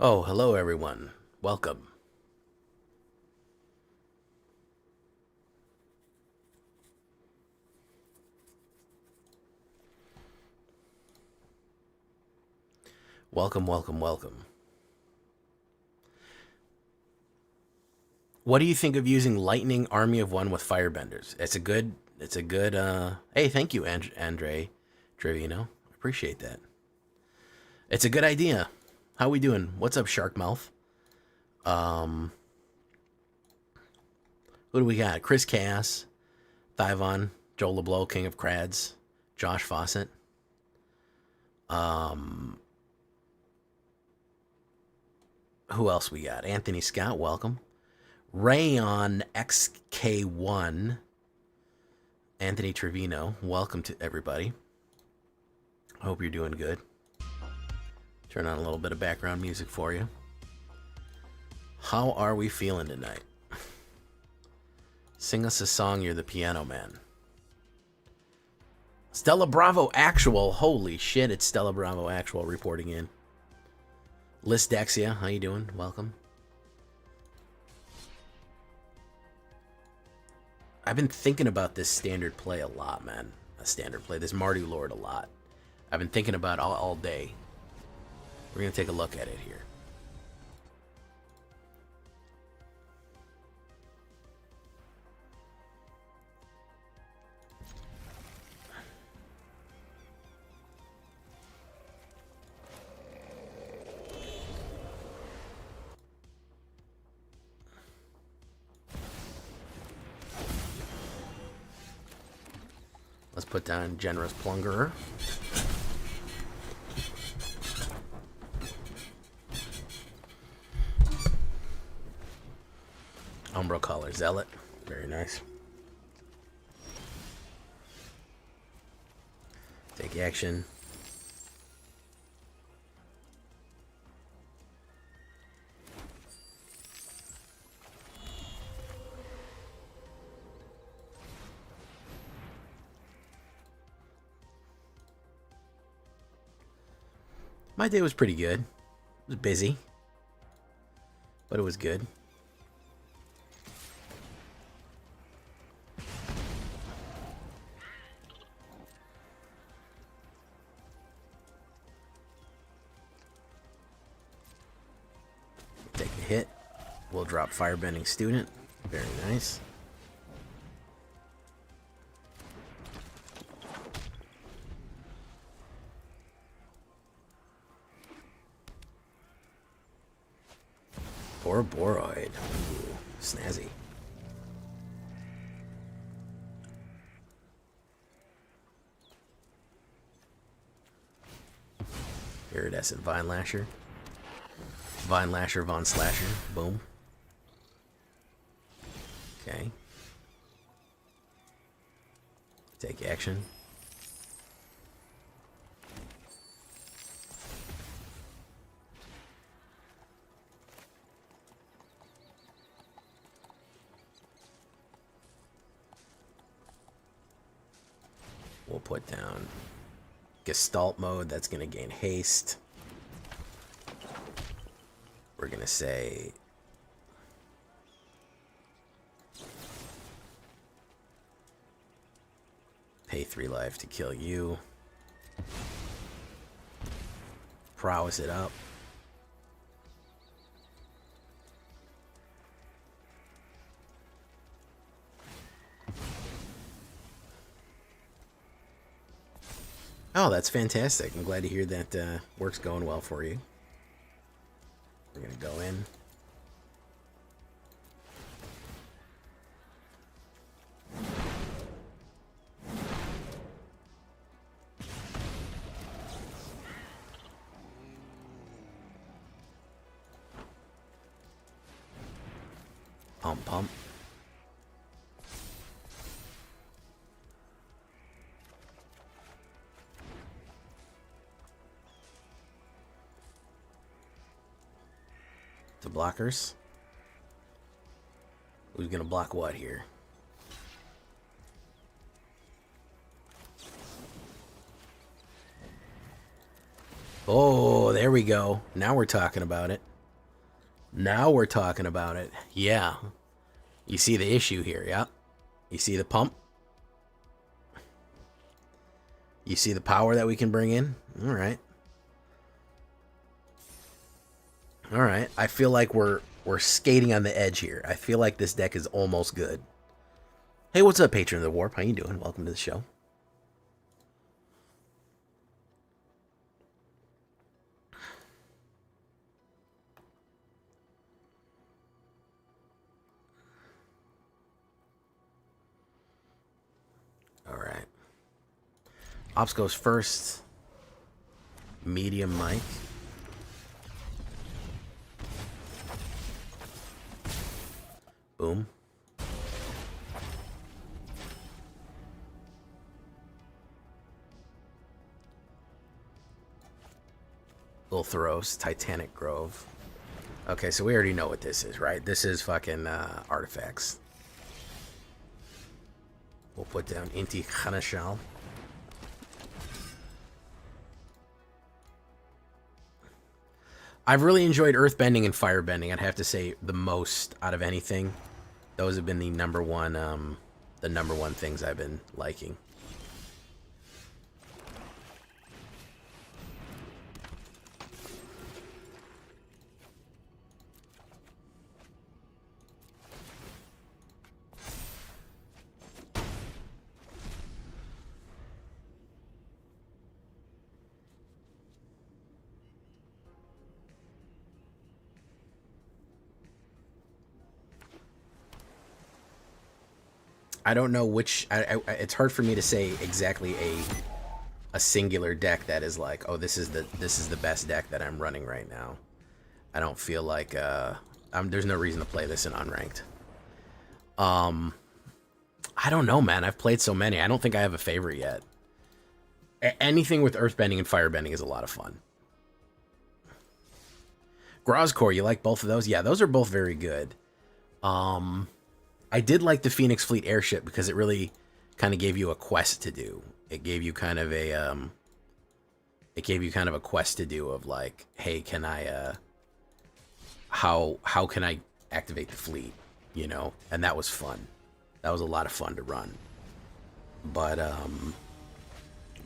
Oh, hello everyone. Welcome. Welcome, welcome, welcome. What do you think of using Lightning Army of One with Firebenders? Hey, thank you, Andre Trevino. Appreciate that. It's a good idea. How we doing? What's up, Sharkmouth? Who do we got? Chris Cass, Thivon, Joel LeBlow, King of Crads, Josh Fawcett. Who else we got? Anthony Scott, welcome. Rayon XK1, Anthony Trevino, welcome to everybody. Hope you're doing good. Turn on a little bit of background music for you. How are we feeling tonight? Sing us a song, you're the piano man. Stella Bravo Actual, holy shit, it's Stella Bravo Actual reporting in. Liz Dexia, how you doing? Welcome. I've been thinking about this standard play a lot, man. This Mardu Lord a lot. I've been thinking about it all day. We're going to take a look at it here. Let's put down Generous Plunderer. Umbra Collar Zealot. Very nice. Take action. My day was pretty good. It was busy, but it was good. Take a hit. We'll drop Firebending Student. Very nice. Or Boroid. Ooh, snazzy. Iridescent Vine Lasher. Vine Lasher, Von Slasher. Boom. Okay. Take action. We'll put down Gestalt mode. That's going to gain haste. We're going to say pay 3 life to kill you. Prowess it up. Oh, that's fantastic. I'm glad to hear that work's going well for you. We're going to go in. Pump, pump. The blockers. Who's gonna block what here? Oh, there we go. Now we're talking about it. Now we're talking about it. Yeah. You see the issue here, yeah? You see the pump? You see the power that we can bring in? All right. All right. I feel like we're skating on the edge here. I feel like this deck is almost good. Hey, what's up, Patron of the Warp? How you doing? Welcome to the show. All right. Ops goes first. Medium Mike. Boom. Ulthros, Titanic Grove. Okay, so we already know what this is, right? This is fucking artifacts. We'll put down Inti Khanashal. I've really enjoyed earthbending and firebending. I'd have to say the most out of anything. Those have been the number one things I've been liking. I don't know which. It's hard for me to say exactly a singular deck that is like, oh, this is the best deck that I'm running right now. I don't feel like there's no reason to play this in unranked. I don't know, man. I've played so many. I don't think I have a favorite yet. Anything with earthbending and firebending is a lot of fun. Grozcore, you like both of those? Yeah, those are both very good. I did like the Phoenix Fleet airship because it really kind of gave you a quest to do. It gave you kind of a quest to do of like, hey, can I how can I activate the fleet, you know? And that was fun. That was a lot of fun to run. But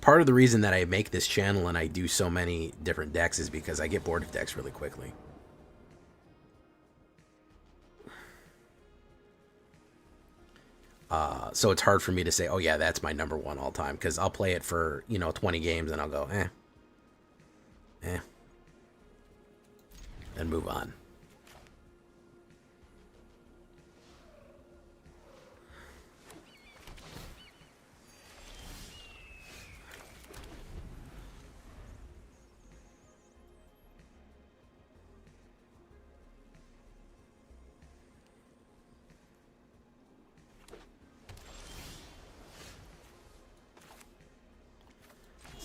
part of the reason that I make this channel and I do so many different decks is because I get bored of decks really quickly. So it's hard for me to say, oh yeah, that's my number one all time, because I'll play it for, 20 games and I'll go, and move on.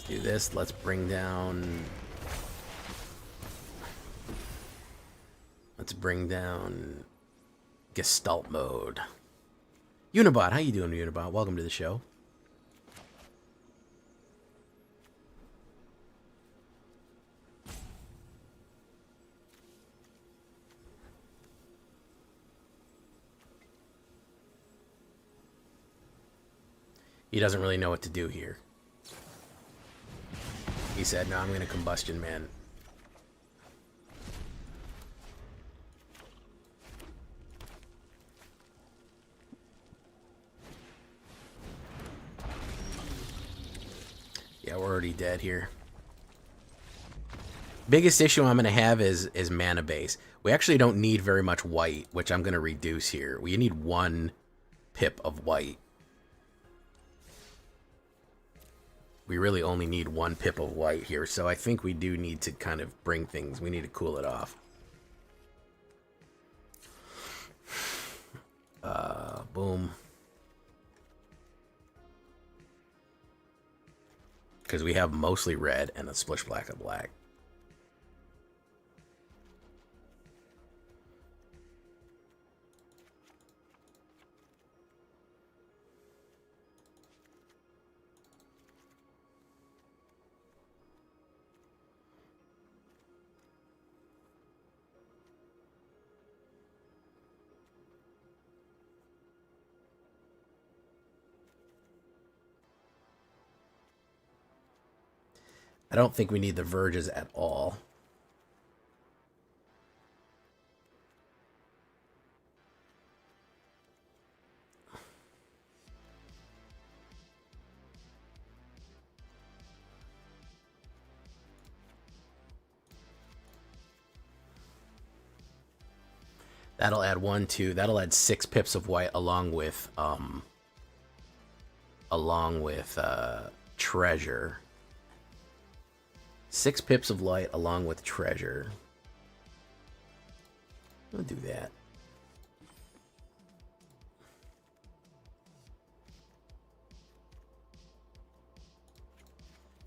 Do this. Let's bring down Gestalt mode. Unibot, how you doing, Unibot? Welcome to the show. He doesn't really know what to do here. He said, no, I'm going to combustion, man. Yeah, we're already dead here. Biggest issue I'm going to have is mana base. We actually don't need very much white, which I'm going to reduce here. We need 1 pip of white. We really only need 1 pip of white here, so I think we do need to kind of bring things. We need to cool it off. Boom. Because we have mostly red and a splish black of black. I don't think we need the verges at all. That'll add 1, 2. That'll add 6 pips of white along with treasure. 6 pips of light along with treasure. I'll do that.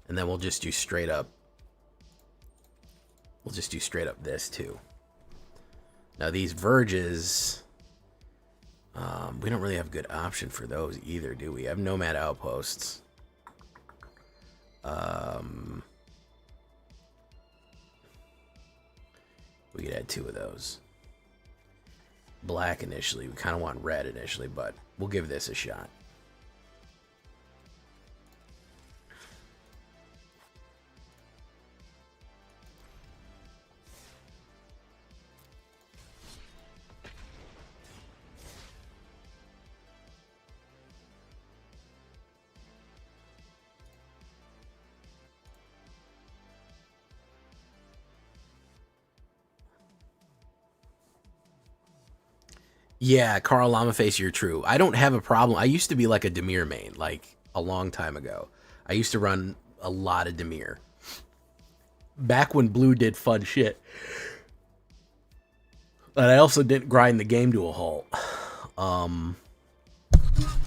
And then we'll just do straight up. We'll just do straight up this too. Now these verges, we don't really have a good option for those either, do we? I have nomad outposts. We could add 2 of those. Black initially. We kind of want red initially, but we'll give this a shot. Yeah, Karl Lamaface, you're true. I don't have a problem. I used to be like a Dimir main, like a long time ago. I used to run a lot of Dimir. Back when Blue did fun shit. But I also didn't grind the game to a halt.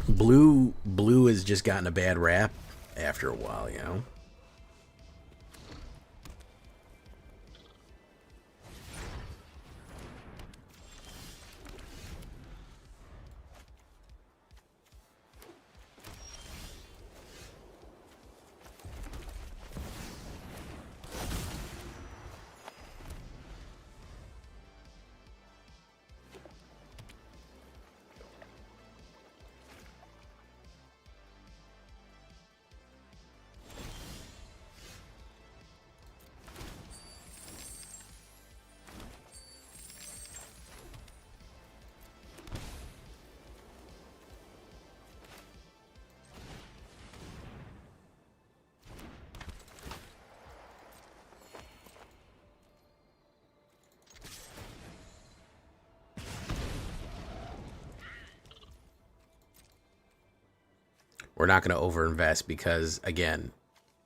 Blue has just gotten a bad rap after a while, you know? We're not going to overinvest because, again,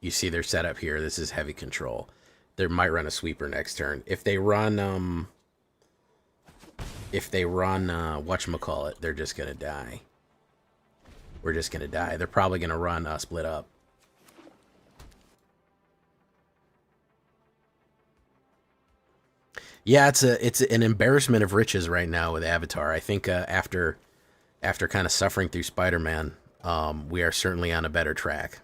you see their setup here. This is heavy control. They might run a sweeper next turn. If they run whatchamacallit, they're just going to die. We're just going to die. They're probably going to run split up. Yeah, it's an embarrassment of riches right now with Avatar. I think after kind of suffering through Spider-Man, we are certainly on a better track.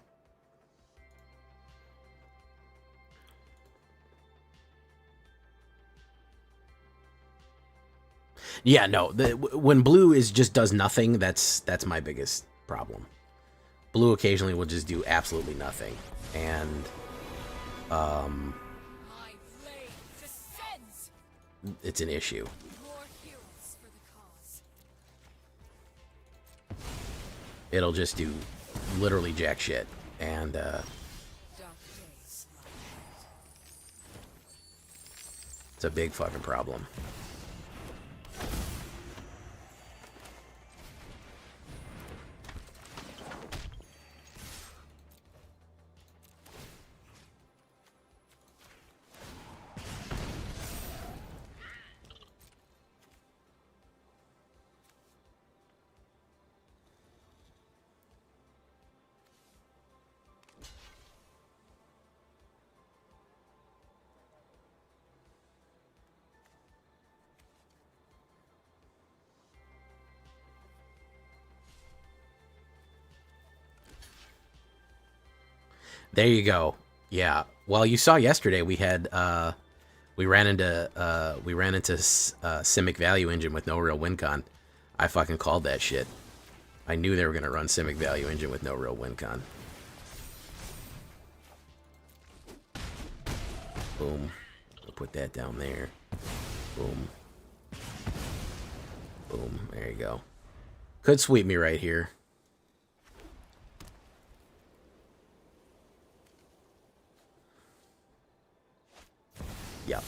Yeah, no. When Blue just does nothing, that's my biggest problem. Blue occasionally will just do absolutely nothing, and it's an issue. It'll just do literally jack shit, and it's a big fucking problem. There you go. Yeah. Well, you saw yesterday we had we ran into Simic Value Engine with no real win con. I fucking called that shit. I knew they were gonna run Simic Value Engine with no real win con. Boom. We'll put that down there. Boom. Boom. There you go. Could sweep me right here. Yep.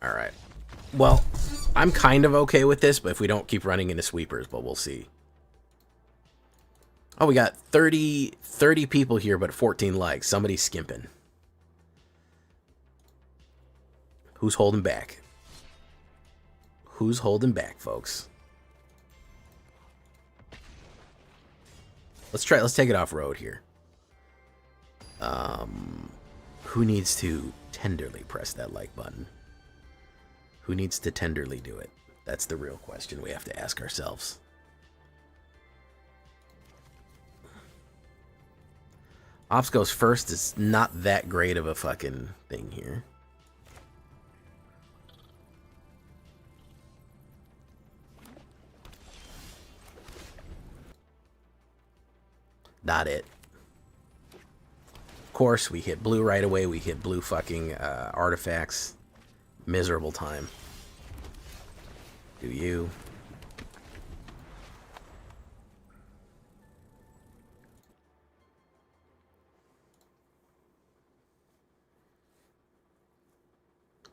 Alright. Well, I'm kind of okay with this, but if we don't keep running into sweepers, but we'll see. Oh, we got 30 people here, but 14 likes. Somebody's skimping. Who's holding back? Who's holding back, folks? Let's take it off road here. Who needs to tenderly press that like button? Who needs to tenderly do it? That's the real question we have to ask ourselves. Ops goes first is not that great of a fucking thing here. Not it. Of course, we hit blue right away. We hit blue fucking artifacts. Miserable time. Do you?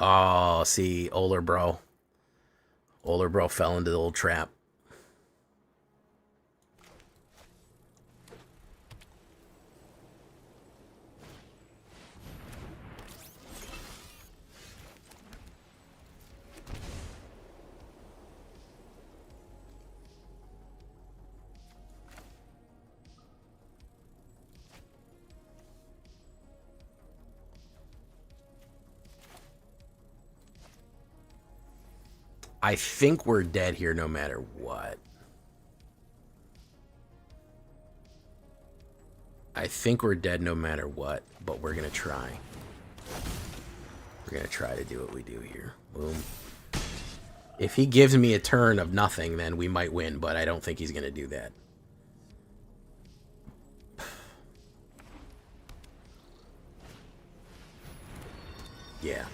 Oh, see, Oler bro. Oler bro fell into the little trap. I think we're dead here no matter what. I think we're dead no matter what, but we're going to try. We're going to try to do what we do here. Boom. If he gives me a turn of nothing, then we might win, but I don't think he's going to do that. Yeah.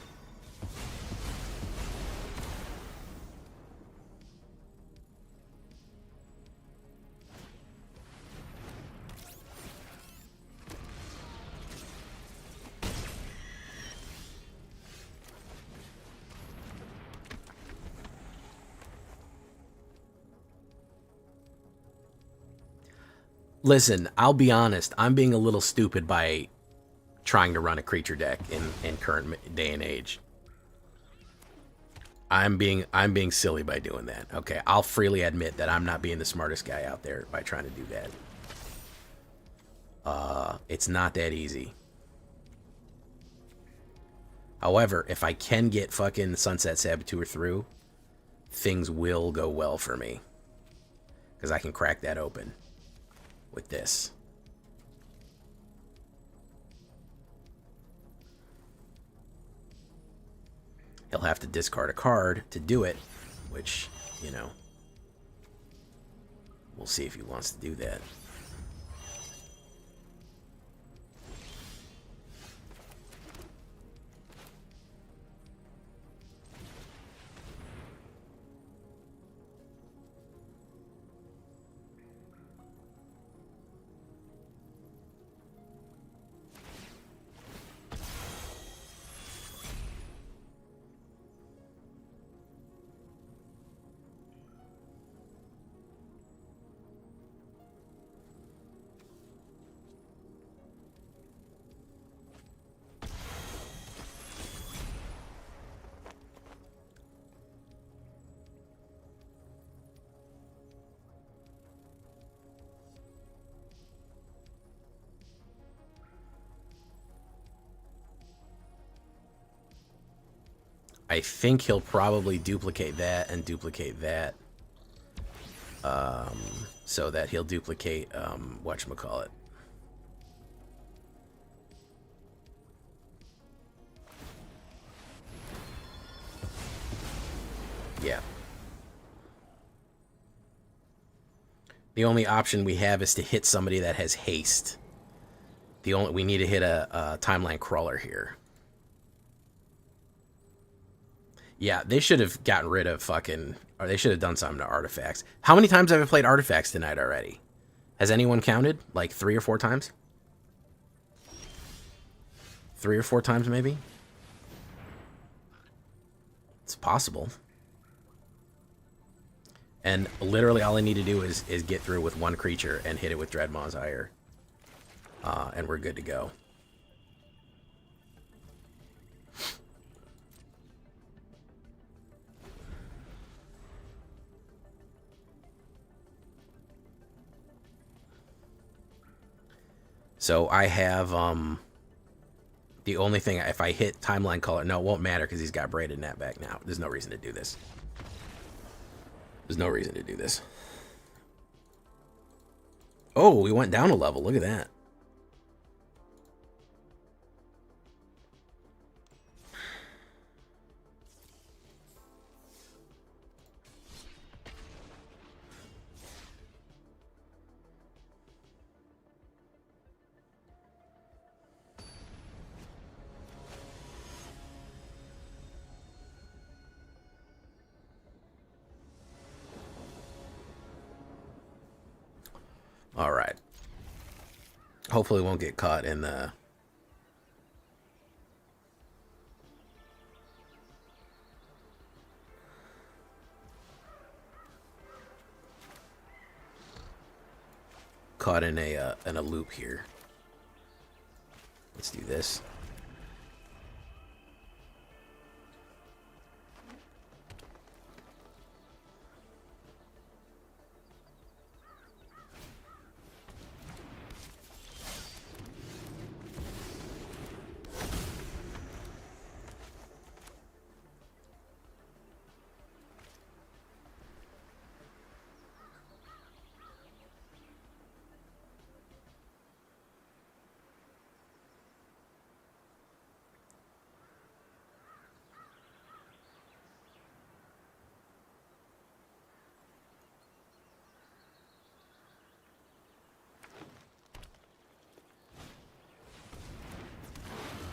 Listen, I'll be honest. I'm being a little stupid by trying to run a creature deck in current day and age. I'm being silly by doing that. Okay, I'll freely admit that I'm not being the smartest guy out there by trying to do that. It's not that easy. However, if I can get fucking Sunset Saboteur through, things will go well for me. Because I can crack that open with this. He'll have to discard a card to do it, which, you know, we'll see if he wants to do that. I think he'll probably duplicate that and duplicate that. So that he'll duplicate, whatchamacallit. Yeah. The only option we have is to hit somebody that has haste. We need to hit a timeline crawler here. Yeah, they should have gotten rid of fucking, or they should have done something to artifacts. How many times have I played artifacts tonight already? Has anyone counted? Like 3 or 4 times? 3 or 4 times maybe? It's possible. And literally all I need to do is get through with one creature and hit it with Dreadmaw's Ire. And we're good to go. So I have, the only thing, if I hit Timeline Color, no, it won't matter because he's got Braided Net back now. There's no reason to do this. There's no reason to do this. Oh, we went down a level. Look at that. All right. Hopefully we won't get caught in the... caught in a loop here. Let's do this.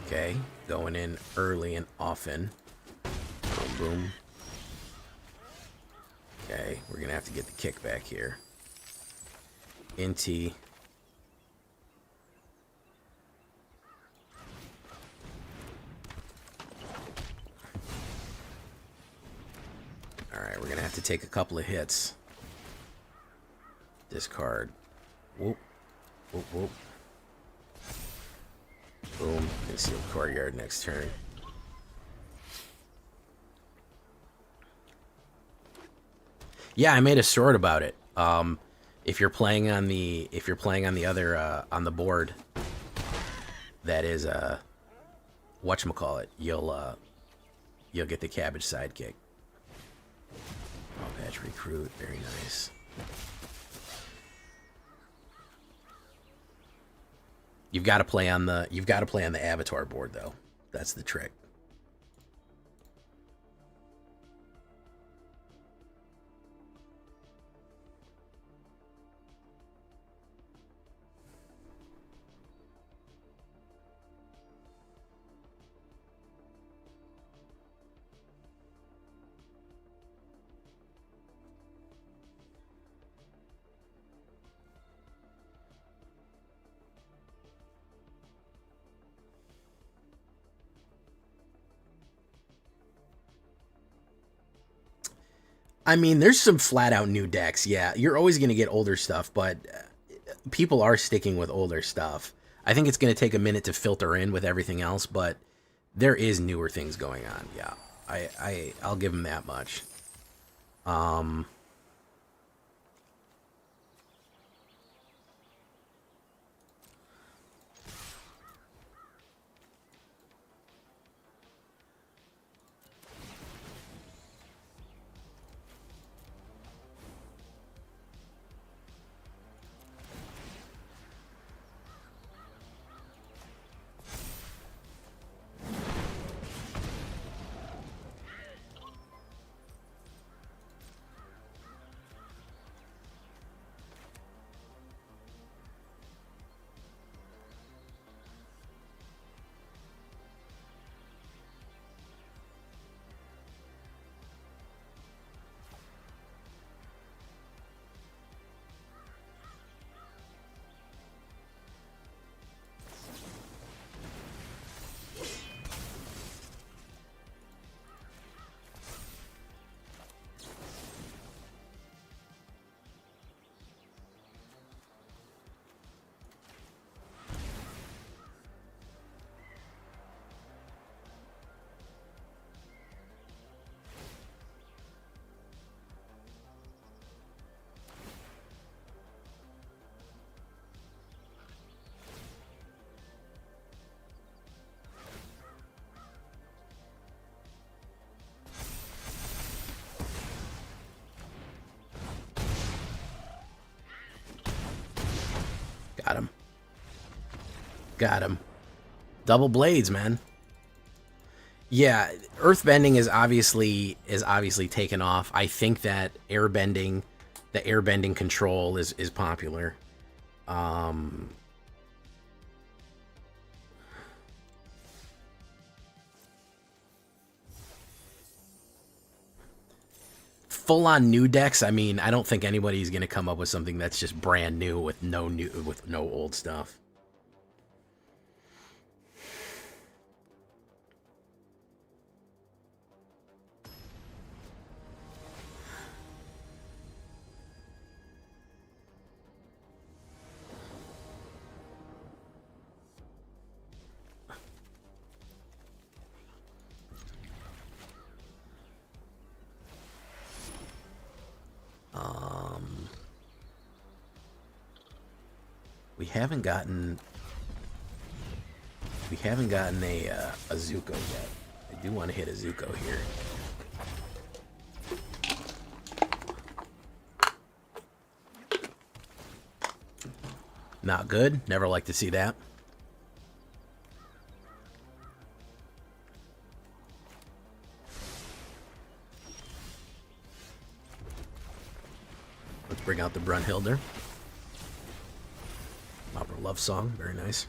Okay, going in early and often. Boom, boom. Okay, we're gonna have to get the kickback here. Inti. Alright, we're gonna have to take a couple of hits. Discard. Whoop. Whoop, whoop. Boom. Concealed Courtyard next turn. Yeah, I made a sword about it. If you're playing on the other on the board, that is whatchamacallit, you'll get the cabbage sidekick. Oh, patch recruit, very nice. You've got to play on the Avatar board though. That's the trick. I mean, there's some flat out new decks. Yeah, you're always going to get older stuff, but people are sticking with older stuff. I think it's going to take a minute to filter in with everything else, but there is newer things going on. Yeah, I'll give them that much. Got him. Double blades, man. Yeah, earthbending is obviously taken off. I think that airbending, the airbending control is popular. Full on new decks. I mean, I don't think anybody's gonna come up with something that's just brand new with no old stuff. We haven't gotten a Zuko yet. I do want to hit a Zuko here. Not good. Never like to see that. Let's bring out the Brunhilde. Opera love song. Very nice.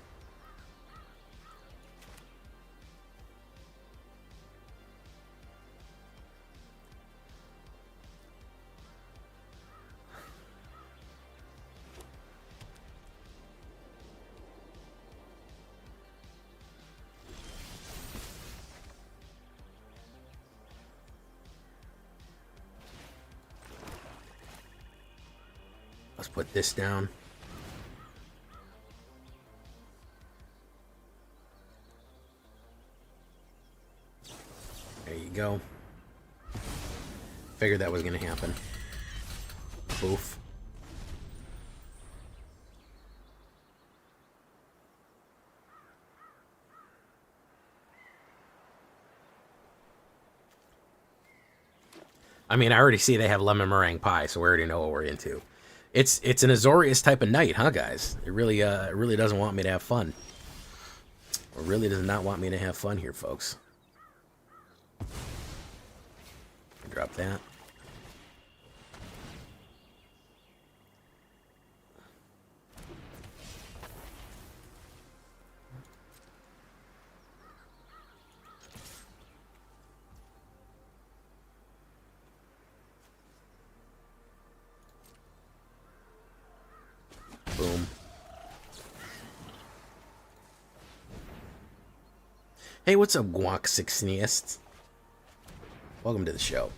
Let's put this down. There you go. Figured that was going to happen. Boof. I mean, I already see they have lemon meringue pie, so we already know what we're into. It's an Azorius type of night, huh, guys? It really doesn't want me to have fun. It really does not want me to have fun here, folks. Drop that. Boom. Hey, what's up, Guac Sixniest? Welcome to the show.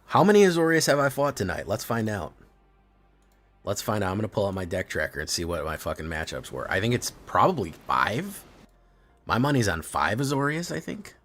How many Azorius have I fought tonight? Let's find out. Let's find out. I'm going to pull out my deck tracker and see what my fucking matchups were. I think it's probably 5. My money's on 5 Azorius, I think.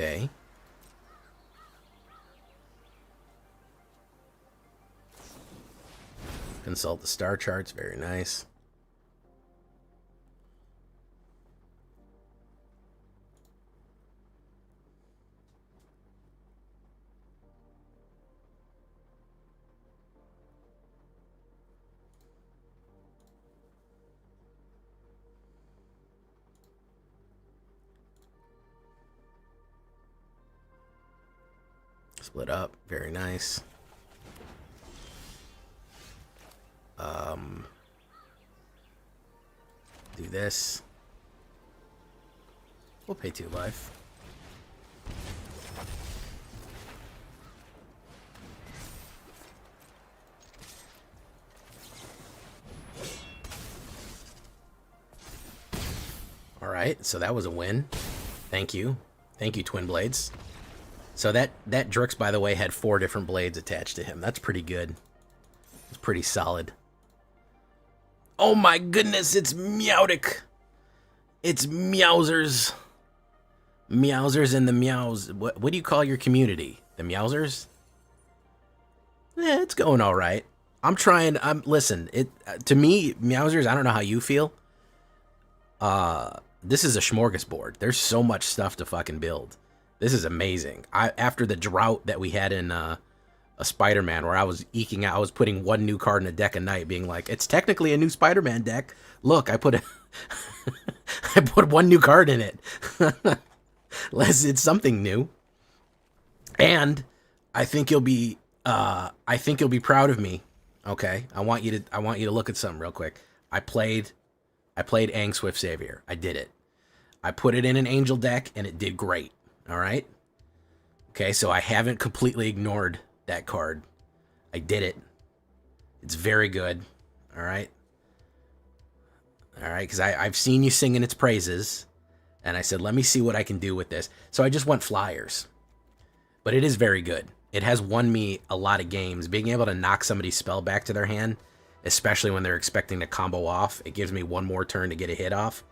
Okay. Consult the star charts. Very nice. Split up. Very nice. Do this. We'll pay 2 life. All right, so that was a win. Thank you. Thank you, Twin Blades. So that Drix, by the way, had 4 different blades attached to him. That's pretty good. It's pretty solid. Oh my goodness, it's Meowdic. It's Meowsers. Meowsers and the Meows. What do you call your community? The Meowsers? It's going all right. I'm trying. Listen. To me, Meowsers. I don't know how you feel. This is a smorgasbord. There's so much stuff to fucking build. This is amazing. After the drought that we had in a Spider-Man, where I was eking out, I was putting 1 new card in a deck a night, being like, it's technically a new Spider-Man deck. Look, I put I put 1 new card in it. It's something new, and I think you'll be proud of me. Okay, I want you to look at something real quick. I played Aang Swift Savior. I did it. I put it in an Angel deck, and it did great. All right. Okay, so I haven't completely ignored that card. I did it. It's very good. All right. All right, because I've seen you singing its praises, and I said, let me see what I can do with this. So I just went flyers. But it is very good. It has won me a lot of games. Being able to knock somebody's spell back to their hand, especially when they're expecting to combo off, it gives me 1 more turn to get a hit off,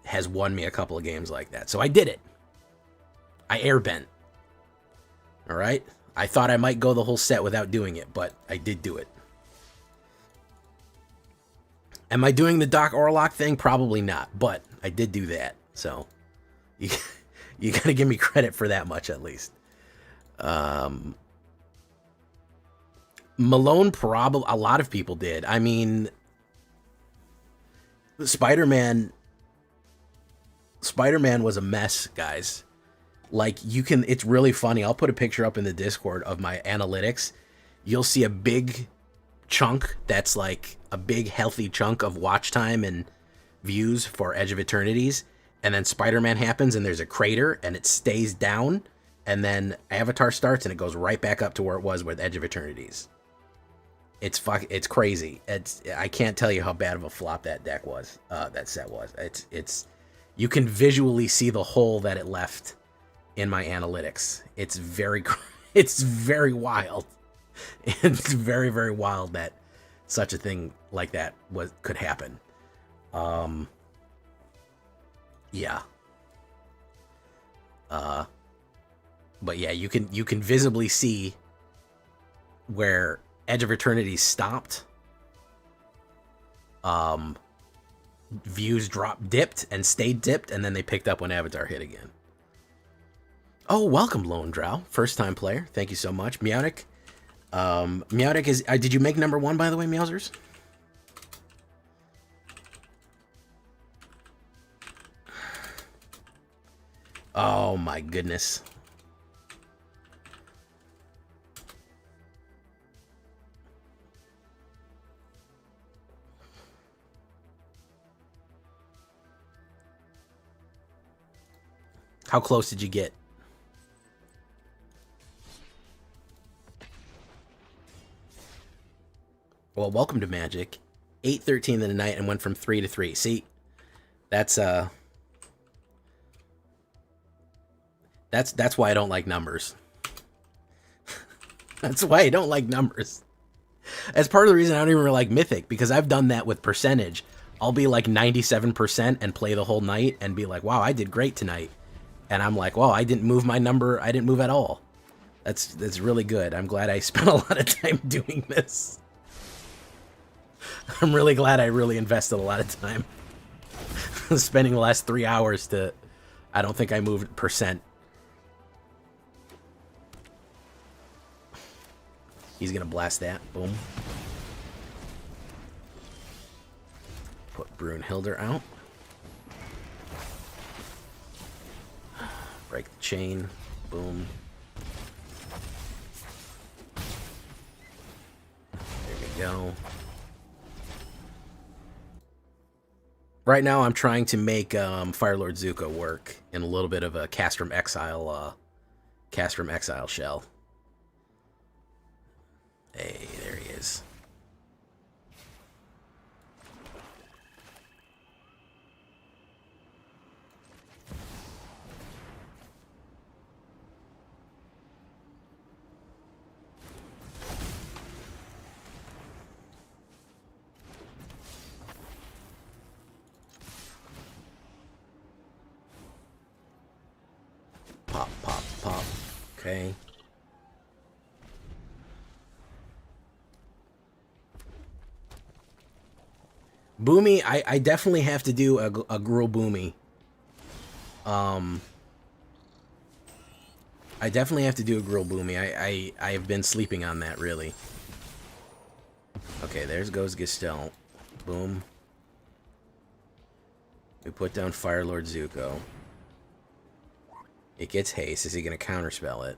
has won me a couple of games like that. So I did it. I airbent. All right? I thought I might go the whole set without doing it, but I did do it. Am I doing the Doc Orlock thing? Probably not, but I did do that. So you got to give me credit for that much at least. Malone, probably a lot of people did. I mean, Spider-Man was a mess, guys. Like, it's really funny. I'll put a picture up in the Discord of my analytics. You'll see a big chunk that's like a big healthy chunk of watch time and views for Edge of Eternities, and then Spider-Man happens and there's a crater and it stays down, and then Avatar starts and it goes right back up to where it was with Edge of Eternities. It's crazy. I can't tell you how bad of a flop that deck was. That set was. It's you can visually see the hole that it left in my analytics. It's very wild. It's very, very wild that such a thing like that could happen. Yeah. But yeah, you can visibly see where Edge of Eternity stopped. Views dipped and stayed dipped, and then they picked up when Avatar hit again. Oh, welcome, Lone Drow. First time player. Thank you so much. Meowdic. Meowdic is... did you make number 1, by the way, Meowsers? Oh, my goodness. How close did you get? Well, welcome to Magic. 8-13 in the night and went from 3 to 3. See, that's why I don't like numbers. That's why I don't like numbers. As part of the reason I don't even really like Mythic, because I've done that with percentage. I'll be like 97% and play the whole night and be like, wow, I did great tonight. And I'm like, wow, I didn't move my number. I didn't move at all. That's really good. I'm glad I spent a lot of time doing this. I'm really glad I really invested a lot of time. Spending the last 3 hours to... I don't think I moved percent. He's gonna blast that. Boom. Put Brunhilde out. Break the chain. Boom. There we go. Right now, I'm trying to make Firelord Zuko work in a little bit of a Castrum Exile shell. Hey, there he is. Okay. Boomy, I definitely have to do a Gruul Boomy. I definitely have to do a Gruul Boomy. I have been sleeping on that, really. Okay, there goes Gestalt. Boom. We put down Fire Lord Zuko. It gets haste. Is he going to counterspell it?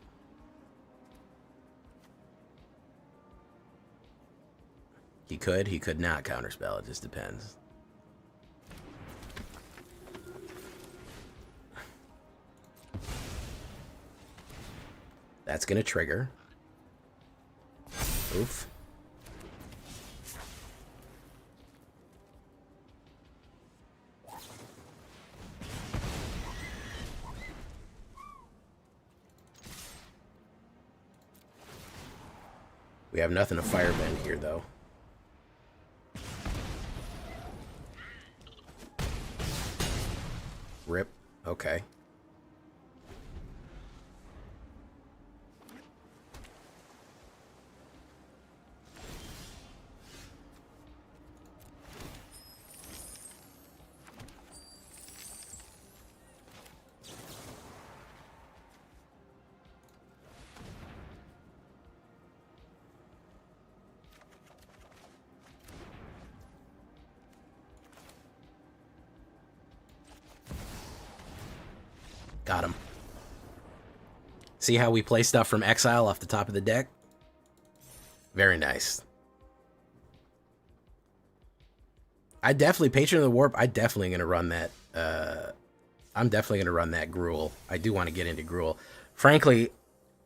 He could not counterspell. It just depends. That's going to trigger. Oof. We have nothing to firebend here, though. Rip. Okay. Got him. See how we play stuff from exile off the top of the deck? Very nice. I definitely, Patron of the Warp, I definitely going to run that. I'm definitely going to run that Gruul. I do want to get into Gruul. Frankly,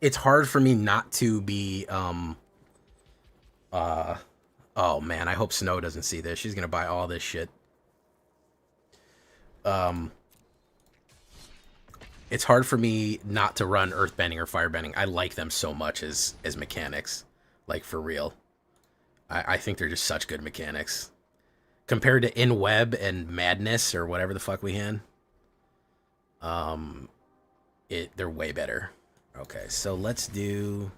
it's hard for me not to be, oh man, I hope Snow doesn't see this. She's going to buy all this shit. It's hard for me not to run Earthbending or Firebending. I like them so much as mechanics. Like, for real. I think they're just such good mechanics. Compared to In Web and Madness or whatever the fuck we had. They're way better. Okay, so let's do...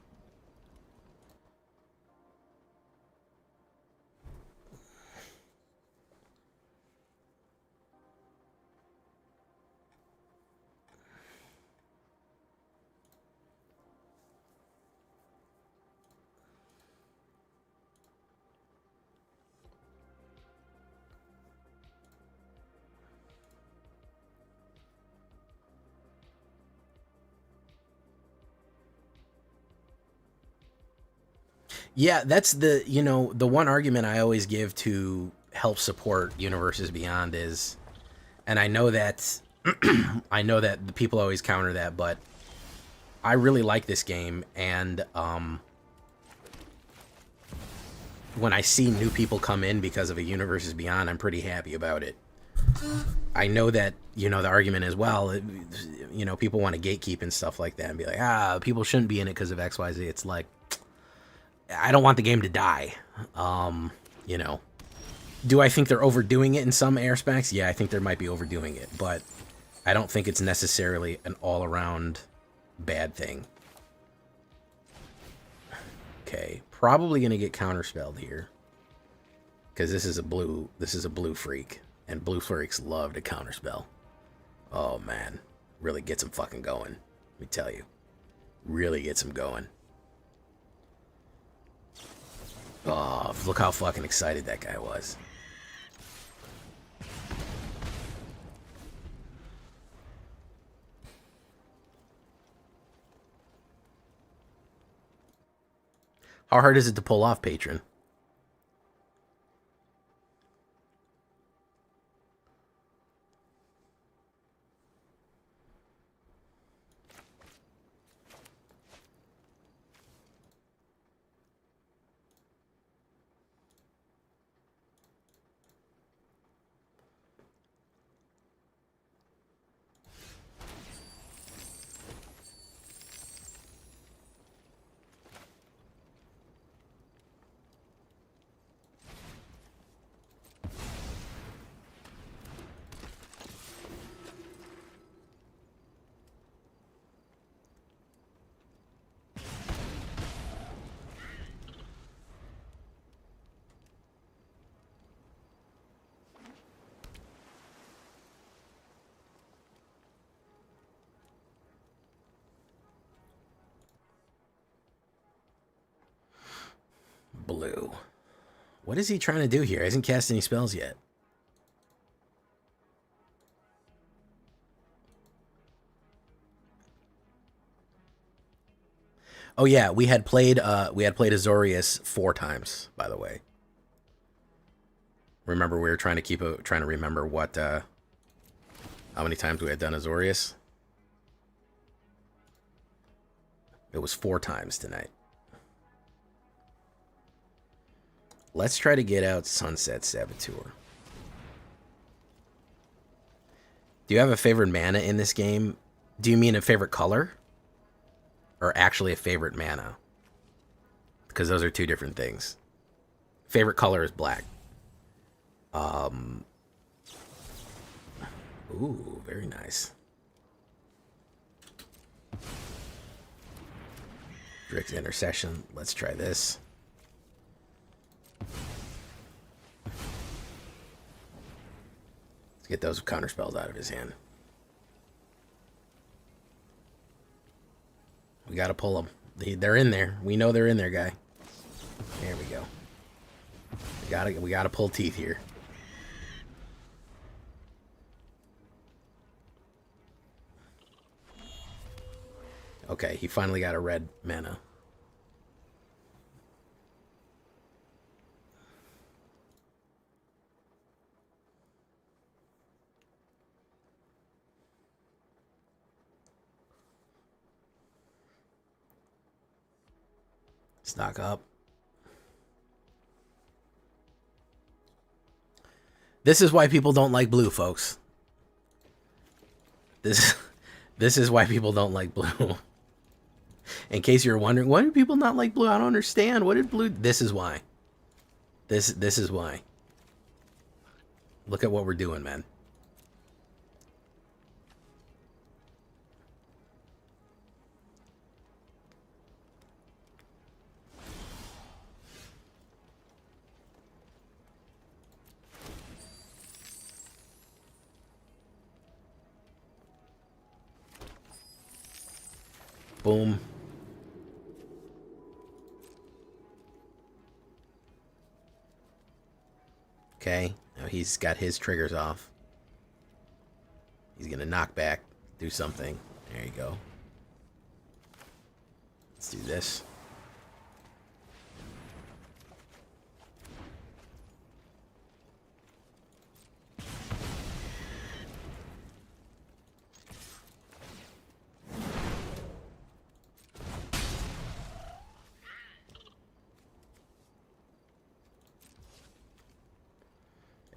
Yeah, that's the, you know, the one argument I always give to help support Universes Beyond is, and I know that, I know that the people always counter that, but I really like this game, and when I see new people come in because of a Universes Beyond, I'm pretty happy about it. I know that, you know, the argument is, well, you know, people want to gatekeep and stuff like that and be like, people shouldn't be in it because of XYZ. It's like, I don't want the game to die. You know, do I think they're overdoing it in some aspects? Yeah, I think they might be overdoing it, but I don't think it's necessarily an all-around bad thing. Okay, probably gonna get counterspelled here because this is a blue freak, and blue freaks love to counterspell. Oh man, really gets them fucking going. Let me tell you, really gets them going. Oh, look how fucking excited that guy was. How hard is it to pull off, Patron? blue. What is he trying to do here? He hasn't cast any spells yet. Oh yeah, we had played Azorius 4 times, by the way. Remember, we were trying to remember what how many times we had done Azorius. It was 4 times tonight. Let's try to get out Sunset Saboteur. Do you have a favorite mana in this game? Do you mean a favorite color? Or actually a favorite mana? Because those are 2 different things. Favorite color is black. Ooh, very nice. Drix Intercession. Let's try this. Let's get those counter spells out of his hand. We gotta pull them. They're in there. We know they're in there, guy. There we go. We gotta pull teeth here. Okay, he finally got a red mana. Stock up. This is why people don't like blue, folks. This is why people don't like blue. In case you're wondering, why do people not like blue? I don't understand. What did blue... This is why. This is why. Look at what we're doing, man. Boom. Okay, now he's got his triggers off. He's gonna knock back, do something. There you go. Let's do this.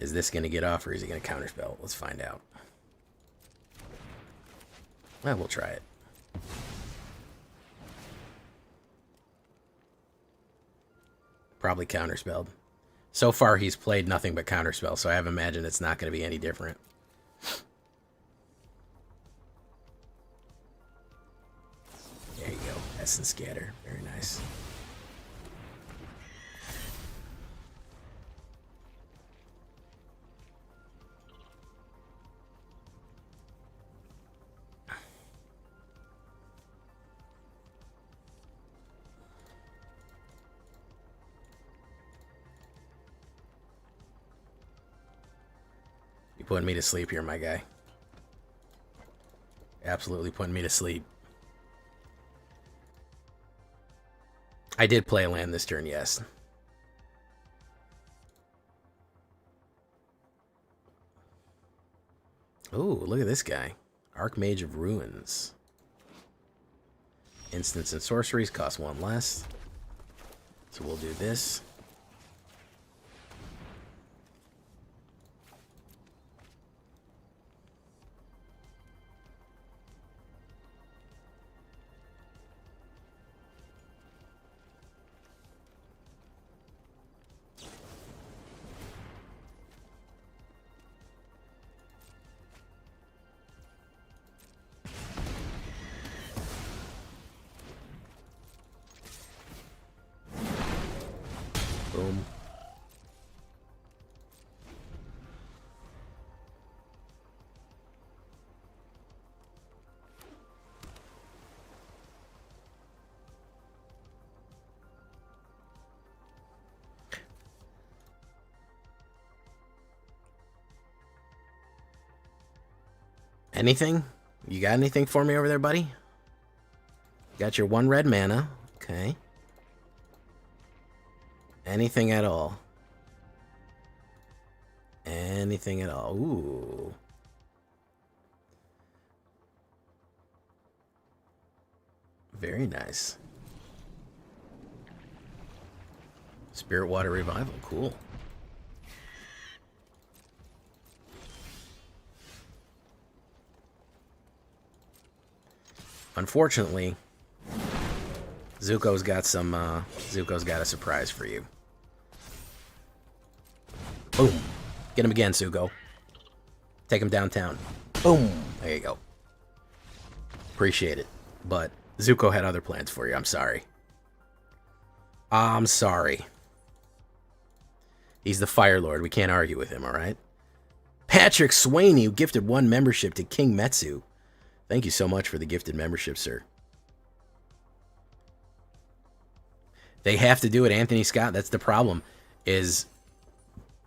Is this going to get off, or is he going to counterspell? Let's find out. Well, we'll try it. Probably counterspelled. So far, he's played nothing but counterspell, so I have imagined it's not going to be any different. There you go. Essence Scatter. Very nice. You're putting me to sleep here, my guy. Absolutely putting me to sleep. I did play a land this turn, yes. Ooh, look at this guy. Archmage of Ruins. Instants and sorceries cost 1 less. So we'll do this. Boom. Anything? You got anything for me over there, buddy? Got your 1 red mana. Okay. Anything at all? Anything at all? Ooh. Very nice. Spirit Water Revival. Cool. Unfortunately, Zuko's got a surprise for you. Boom. Get him again, Zuko. Take him downtown. Boom. There you go. Appreciate it. But Zuko had other plans for you. I'm sorry. I'm sorry. He's the Fire Lord. We can't argue with him, all right? Patrick Swaney, who gifted 1 membership to King Metsu. Thank you so much for the gifted membership, sir. They have to do it, Anthony Scott. That's the problem, is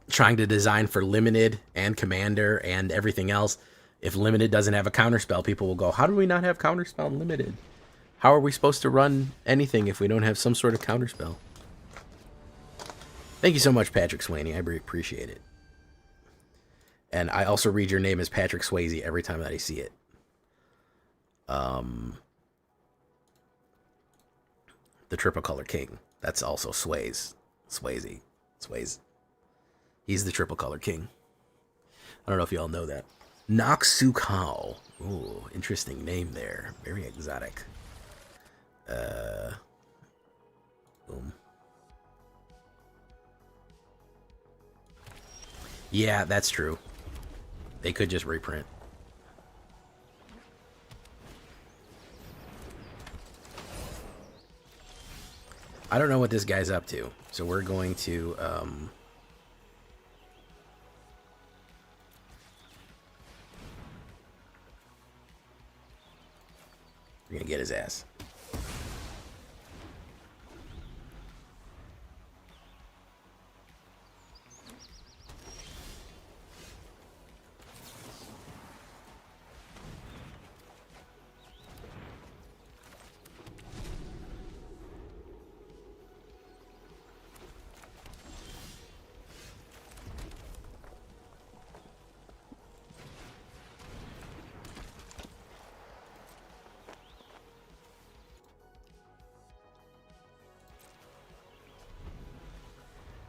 trying to design for Limited and Commander and everything else. If Limited doesn't have a counterspell, people will go, how do we not have counterspell in Limited? How are we supposed to run anything if we don't have some sort of counterspell? Thank you so much, Patrick Swaney. I appreciate it. And I also read your name as Patrick Swayze every time that I see it. The Triple Color King. That's also Swayze. Swayze. He's the Triple Color King. I don't know if you all know that. Noxukao. Ooh, interesting name there. Very exotic. Boom. Yeah, that's true. They could just reprint. I don't know what this guy's up to, so we're going to we're gonna get his ass.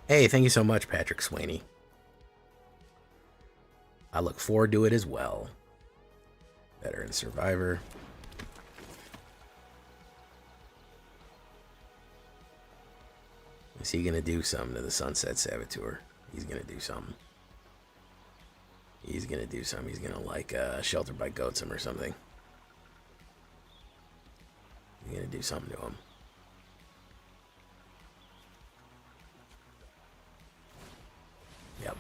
Hey, thank you so much, Patrick Swaney. I look forward to it as well. Veteran Survivor. Is he going to do something to the Sunset Saboteur? He's going to do something. He's going to do something. He's going to, like, Sheltered by Goats him or something. He's going to do something to him. Yep.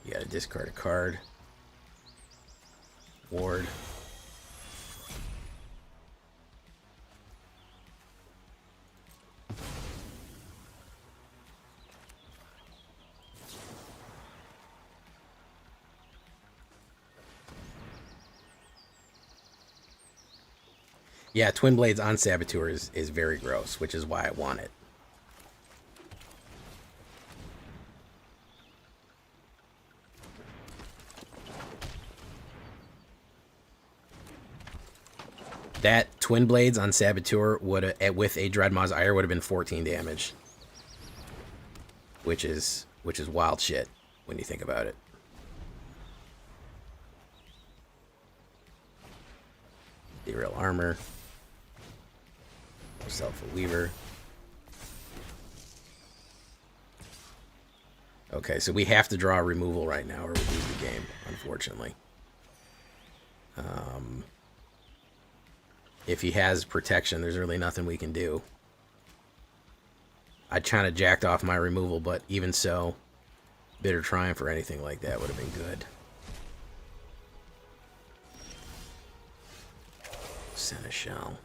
You got to discard a card. Ward. Yeah, Twin Blades on Saboteur is very gross, which is why I want it. That Twin Blades on Saboteur would with a Dreadmaw's Ire would have been 14 damage. Which is wild shit when you think about it. Ethereal Armor. Self a Weaver. Okay, so we have to draw a removal right now or we lose the game, unfortunately. If he has protection, there's really nothing we can do. I kind of jacked off my removal, but even so, Bitter Triumph or anything like that would have been good. Seneschal.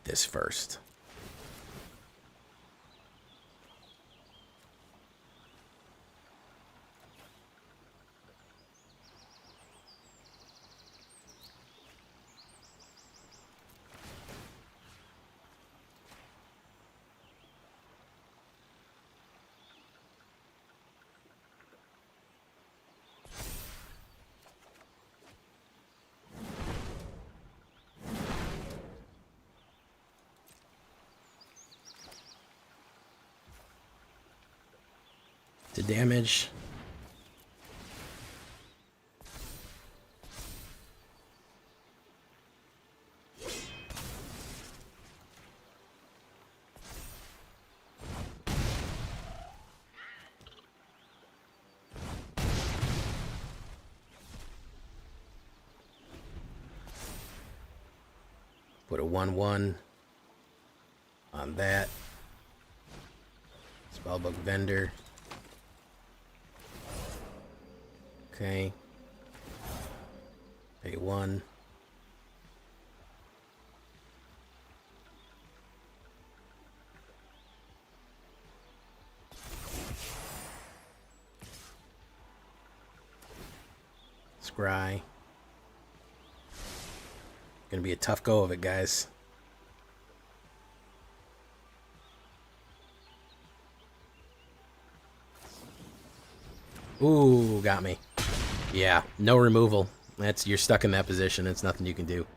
this first. To damage. Put a 1/1 on that. Spellbook Vendor. Okay. Pay 1. Scry. Gonna be a tough go of it, guys. Ooh, got me. Yeah, no removal. You're stuck in that position. It's nothing you can do.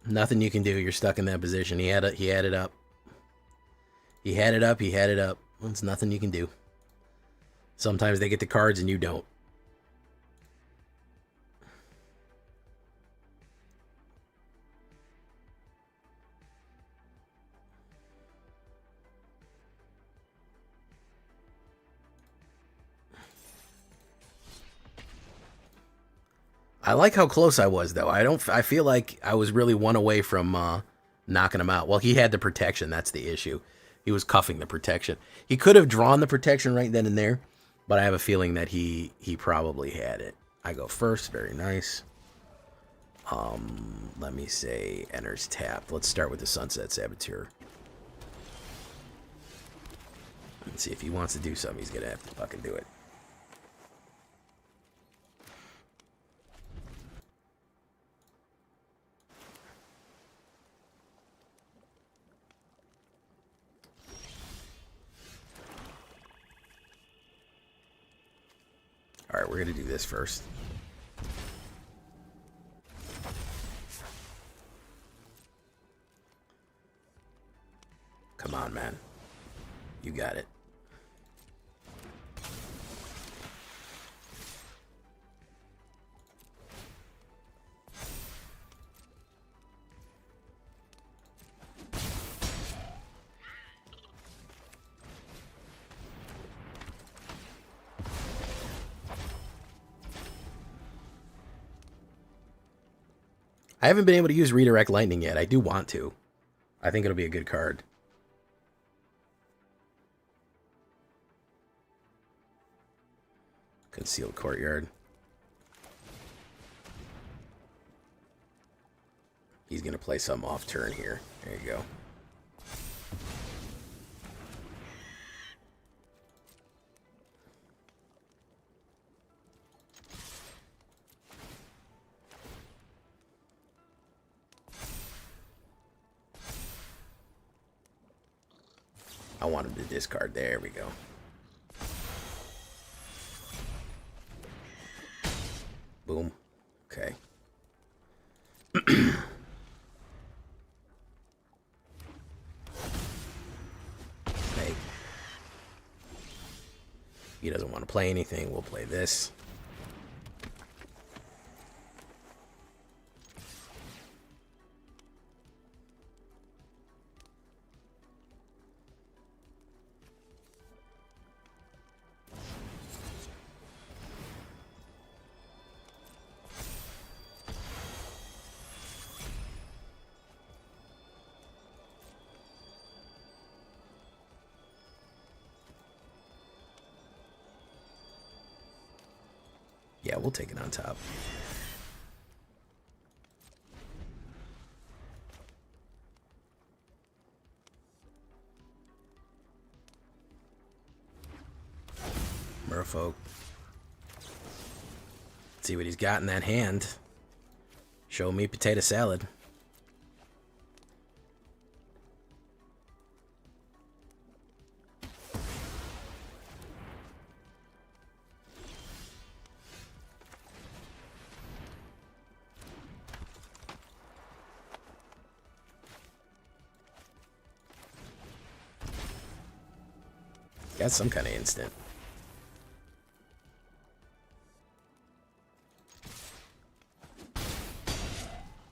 Nothing you can do. You're stuck in that position. He had it up. He had it up. There's nothing you can do. Sometimes they get the cards and you don't. I like how close I was, though. I feel like I was really one away from knocking him out. Well, he had the protection. That's the issue. He was cuffing the protection. He could have drawn the protection right then and there, but I have a feeling that he probably had it. I go first. Very nice. Let me say enters tapped. Let's start with the Sunset Saboteur. Let's see if he wants to do something. He's gonna have to fucking do it. All right, we're going to do this first. Come on, man. You got it. I haven't been able to use Redirect Lightning yet. I do want to. I think it'll be a good card. Concealed Courtyard. He's going to play some off turn here. There you go. I want him to discard. There we go. Boom. Okay. Hey. He doesn't want to play anything. We'll play this. Yeah, we'll take it on top. Merfolk. Let's see what he's got in that hand. Show me potato salad. Got some kind of instant.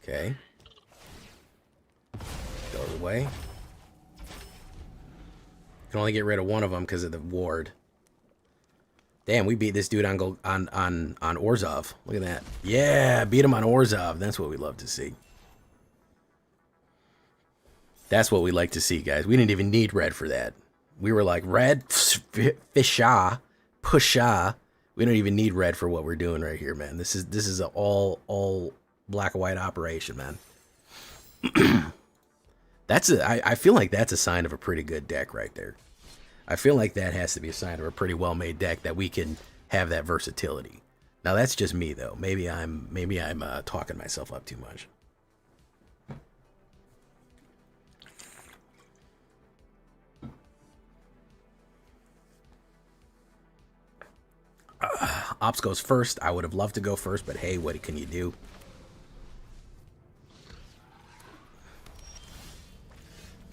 Okay. Go away. Can only get rid of one of them because of the ward. Damn, we beat this dude on Orzhov. Look at that. Yeah, beat him on Orzhov. That's what we love to see. That's what we like to see, guys. We didn't even need red for that. We were like, red, fisha, pusha. We don't even need red for what we're doing right here, man. This is an all black and white operation, man. I feel like that's a sign of a pretty good deck right there. I feel like that has to be a sign of a pretty well-made deck that we can have that versatility. Now that's just me though. Maybe I'm talking myself up too much. Ops goes first. I would have loved to go first, but hey, what can you do?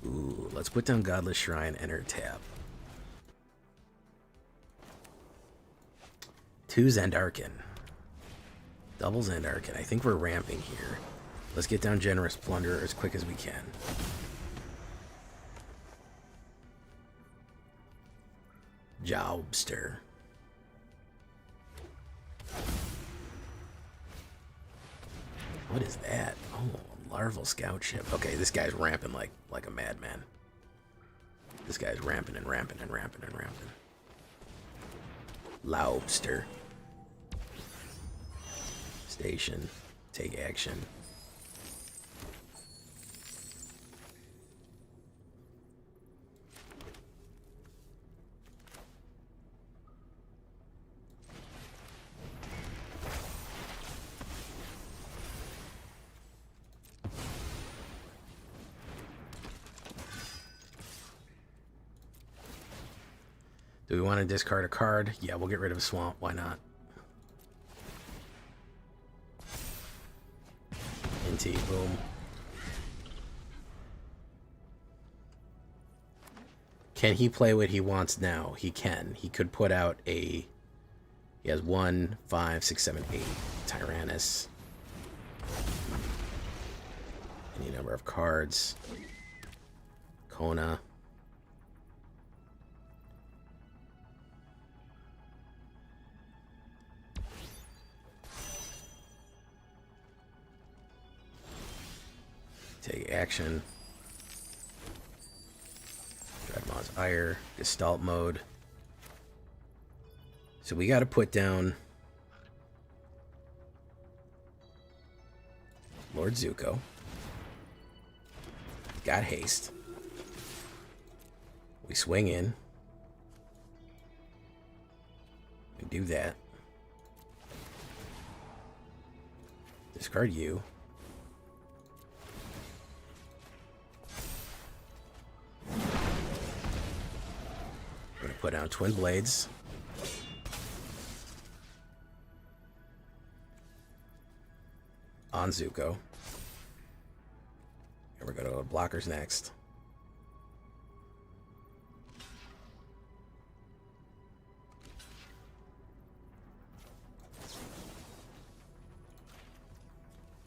Ooh, let's put down Godless Shrine, enter tab. 2 Zendarkin. Double Zendarkin. I think we're ramping here. Let's get down Generous Plunderer as quick as we can. Jobster. What is that? Oh, larval scout ship. Okay, this guy's ramping like a madman. This guy's ramping and ramping and ramping and ramping. Lobster. Station. Take action. Do we want to discard a card? Yeah, we'll get rid of a swamp. Why not? NT, boom. Can he play what he wants now? He can. He could put out a... He has 1, 5, 6, 7, 8. Tyrannus. Any number of cards. Kona. Take action. Dreadmaws Ire. Gestalt mode. So we got to put down Lord Zuko. Got haste. We swing in. We do that. Discard you. I'm going to put down Twin Blades. On Zuko. And we're going to go to blockers next.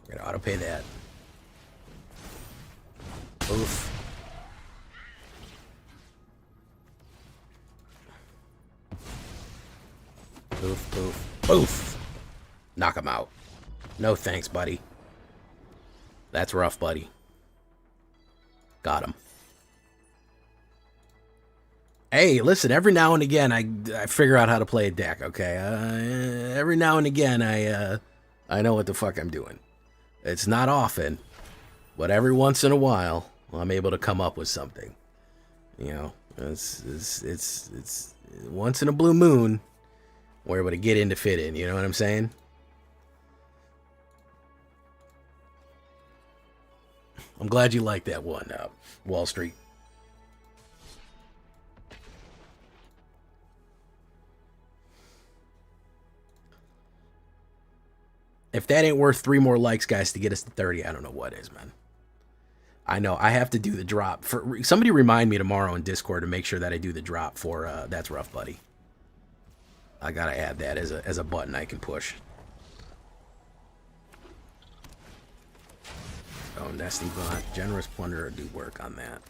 We're going to auto-pay that. Oof. Poof, poof, poof. Knock him out. No thanks, buddy. That's rough, buddy. Got him. Hey, listen, every now and again I figure out how to play a deck, okay? Every now and again I know what the fuck I'm doing. It's not often, but every once in a while I'm able to come up with something. You know, it's once in a blue moon. We're able to get in to fit in, you know what I'm saying? I'm glad you like that one, Wall Street. If that ain't worth 3 more likes, guys, to get us to 30, I don't know what is, man. I know I have to do the drop. For somebody remind me tomorrow in Discord to make sure that I do the drop for That's Rough Buddy. I gotta add that as a button I can push. Oh, Nesty Bot. Generous Plunderer, do work on that.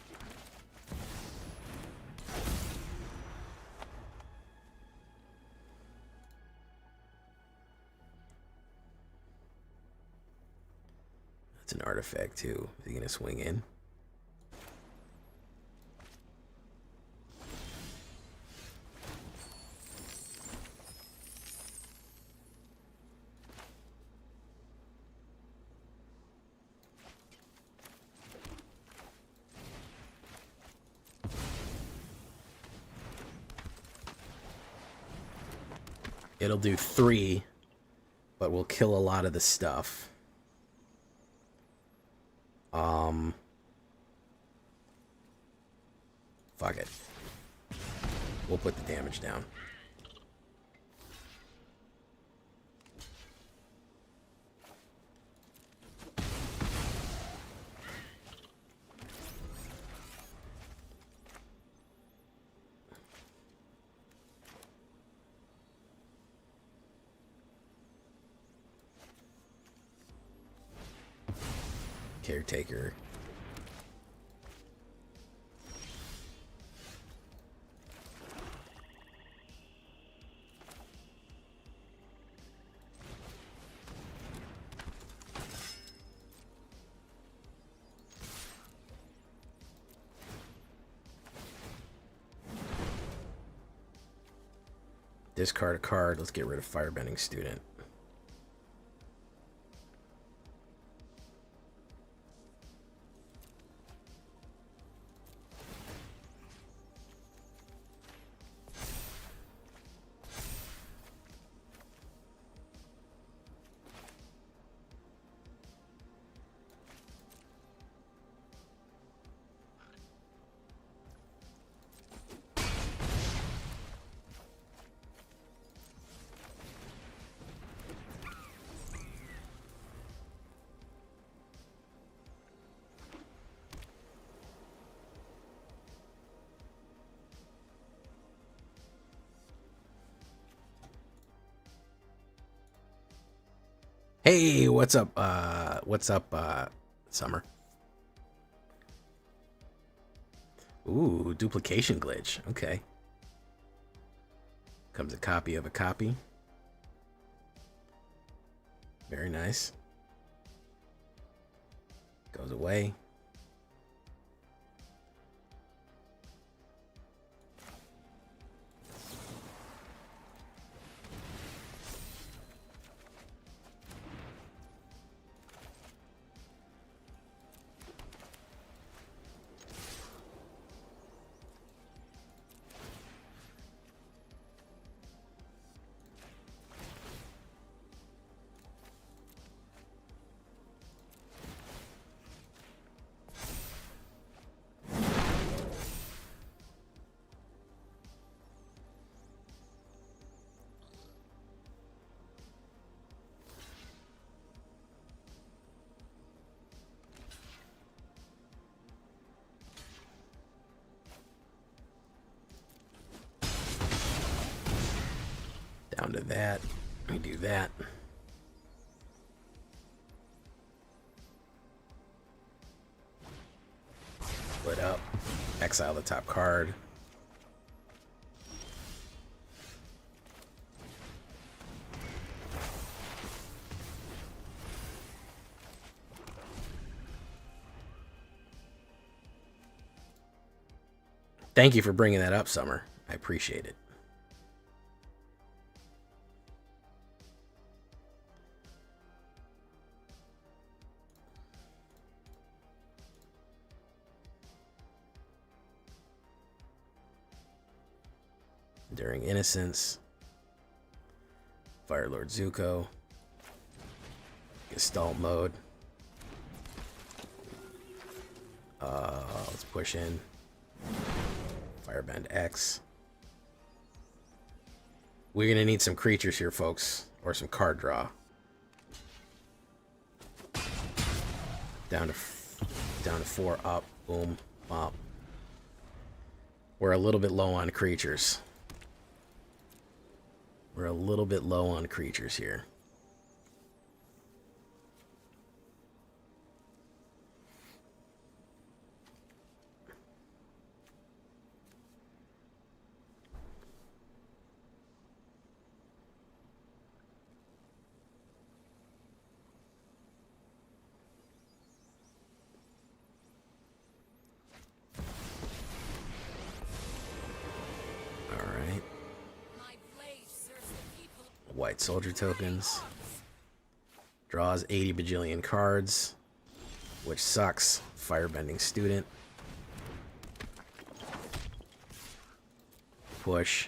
That's an artifact, too. Is he gonna swing in? It'll do 3, but we'll kill a lot of the stuff. Fuck it. We'll put the damage down. Caretaker. Discard a card. Let's get rid of Firebending Student. Hey, what's up? Summer? Ooh, duplication glitch. Okay. Comes a copy of a copy. Very nice. Goes away. Down to that. We do that. Split up. Exile the top card. Thank you for bringing that up, Summer. I appreciate it. During Innocence. Firelord Zuko. Gestalt mode. Let's push in. Firebend X. We're gonna need some creatures here, folks, or some card draw. Down to 4 up. Boom. Pop. We're a little bit low on creatures. We're a little bit low on creatures here. White soldier tokens. Draws 80 bajillion cards, which sucks. Firebending student. Push.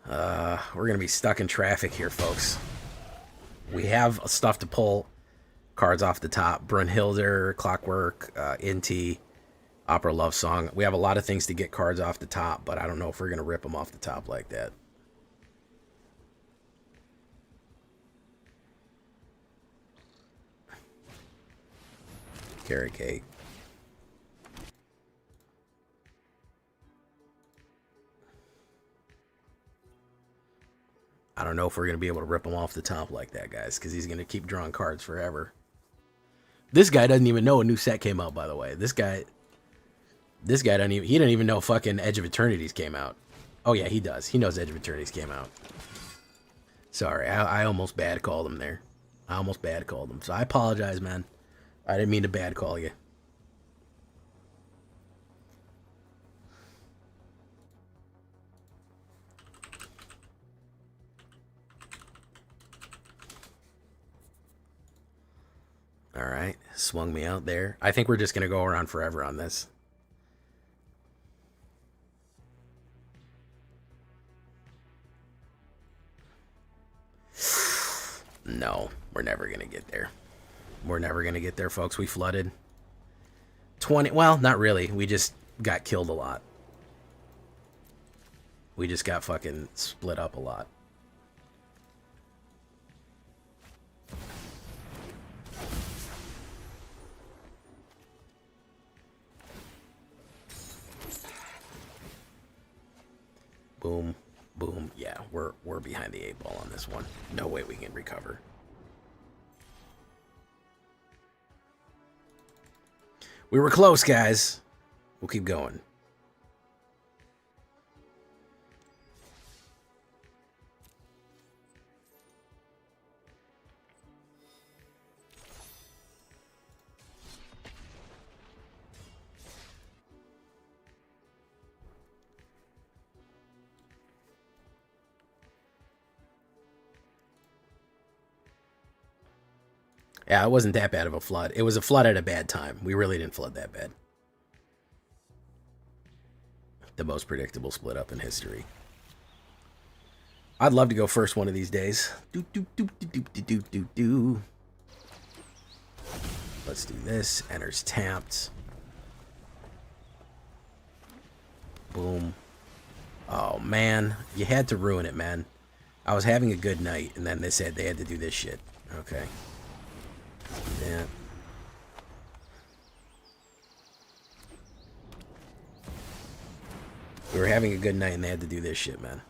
We're gonna be stuck in traffic here, folks. We have stuff to pull cards off the top. Brunhilde, Clockwork, Inti, Opera Love Song. We have a lot of things to get cards off the top, but I don't know if we're gonna rip them off the top like that. Carrot cake. I don't know if we're going to be able to rip him off the top like that, guys, because he's going to keep drawing cards forever. This guy doesn't even know a new set came out, by the way. This guy doesn't even, he didn't even know fucking Edge of Eternities came out. Oh yeah, he does. He knows Edge of Eternities came out. Sorry, I almost bad called him there. I almost bad called him. So I apologize, man. I didn't mean to bad call you. All right, swung me out there. I think we're just going to go around forever on this. No, we're never going to get there. We're never going to get there, folks. We flooded. 20, well, not really. We just got killed a lot. We just got fucking split up a lot. Boom, boom. Yeah, we're behind the 8 ball on this one. No way we can recover. We were close, guys. We'll keep going. Yeah, it wasn't that bad of a flood. It was a flood at a bad time. We really didn't flood that bad. The most predictable split up in history. I'd love to go first one of these days. Let's do this. Enters tapped. Boom. Oh, man. You had to ruin it, man. I was having a good night, and then they said they had to do this shit. Okay. Yeah. We were having a good night and they had to do this shit, man.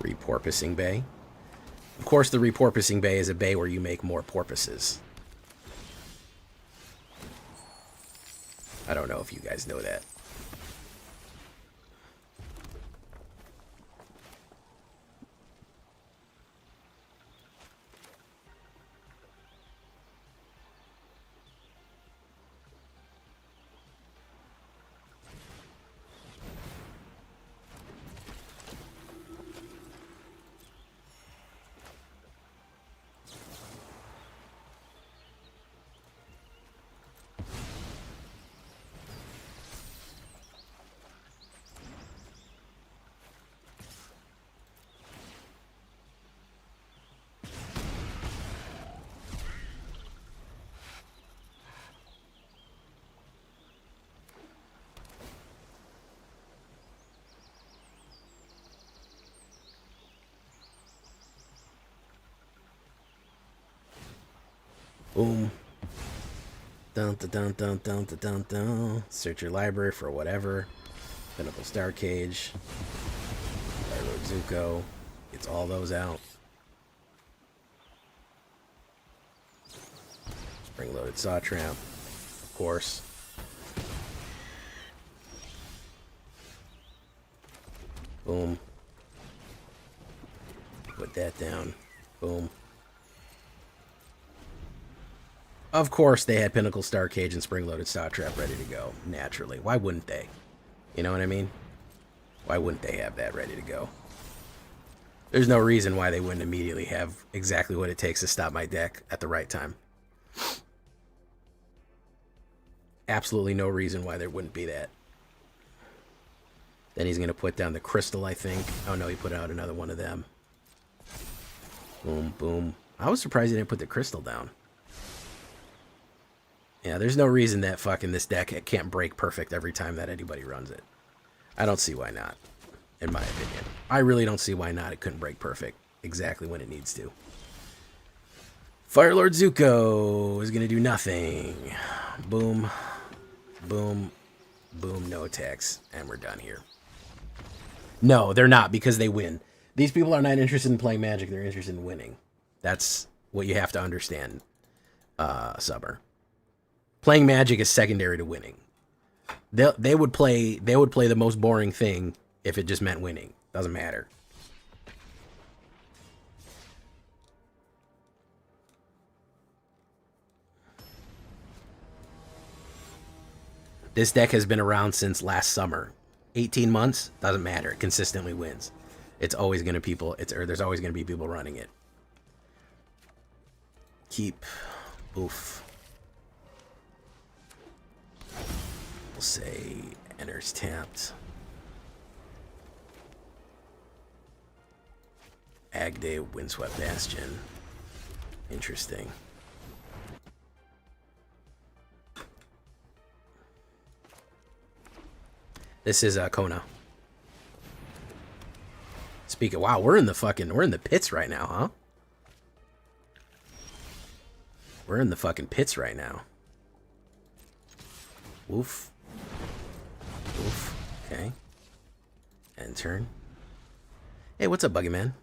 Reporpoising Bay. Of course, the repurposing bay is a bay where you make more porpoises. I don't know if you guys know that. Boom. Dun dun dun dun dun dun dun dun. Search your library for whatever. Pinnacle Star Cage. Firelord Zuko. Gets all those out. Spring Loaded Saw Trap. Of course. Boom. Put that down. Boom. Of course they had Pinnacle Star Cage and Spring Loaded Saw Trap ready to go. Naturally. Why wouldn't they? You know what I mean? Why wouldn't they have that ready to go? There's no reason why they wouldn't immediately have exactly what it takes to stop my deck at the right time. Absolutely no reason why there wouldn't be that. Then he's going to put down the crystal, I think. Oh no, he put out another one of them. Boom, boom. I was surprised he didn't put the crystal down. Yeah, there's no reason that fucking this deck can't break perfect every time that anybody runs it. I don't see why not, in my opinion. I really don't see why not. It couldn't break perfect exactly when it needs to. Firelord Zuko is going to do nothing. Boom, boom, boom, no attacks, and we're done here. No, they're not, because they win. These people are not interested in playing Magic. They're interested in winning. That's what you have to understand, Summer. Playing Magic is secondary to winning. They would play the most boring thing if it just meant winning. Doesn't matter. This deck has been around since last summer. 18 months, doesn't matter. It consistently wins. It's always going to there's always going to be people running it. Keep. Oof. We'll say enters tapped. Agday, Windswept Bastion. Interesting. This is Kona. Speaking, wow, we're in the pits right now, huh? We're in the fucking pits right now. Woof. Woof. Okay. End turn. Hey, what's up, Buggy Man?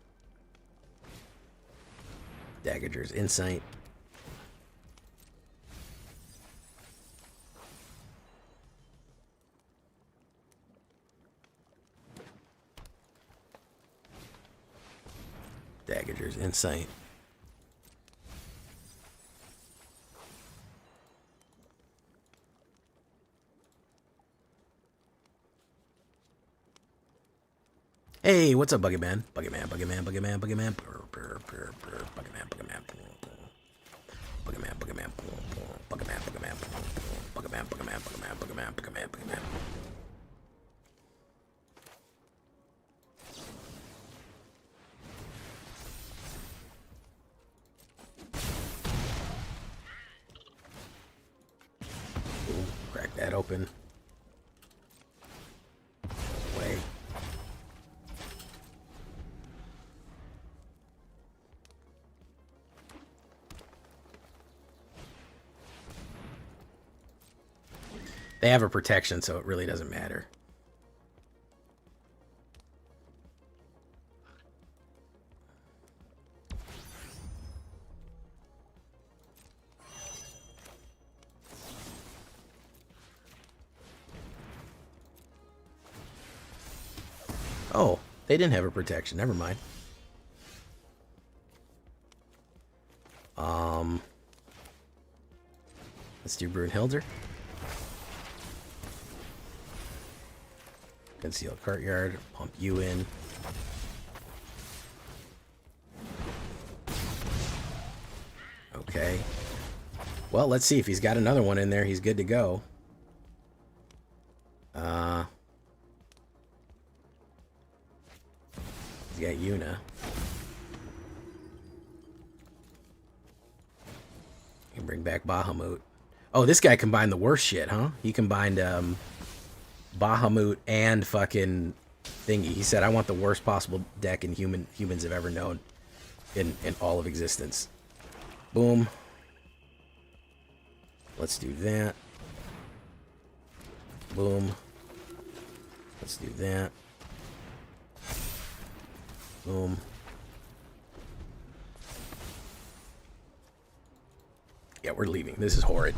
Daggerger's Insight. Daggerger's Insight. Hey, what's up, Buggy Man? Buggy Man, Buggy Man, Buggy Man, Buggy Man. Buggy Man, Buggy Man. Buggy Man, Buggy Man, Buggy Man, Buggy Man, Buggy Man, Buggy Man, Buggy Man, Buggy Man, Buggy Man, Buggy Man. Crack that open. Away. They have a protection, so it really doesn't matter. Oh, they didn't have a protection. Never mind. Let's do Brunhilder. Conceal Courtyard. Pump you in. Okay. Well, let's see if he's got another one in there. He's good to go. He's got Yuna. Can bring back Bahamut. Oh, this guy combined the worst shit, huh? He combined Bahamut and fucking thingy. He said, "I want the worst possible deck in humans have ever known in all of existence." Boom. Let's do that. Boom. Let's do that. Boom. Yeah, we're leaving. This is horrid.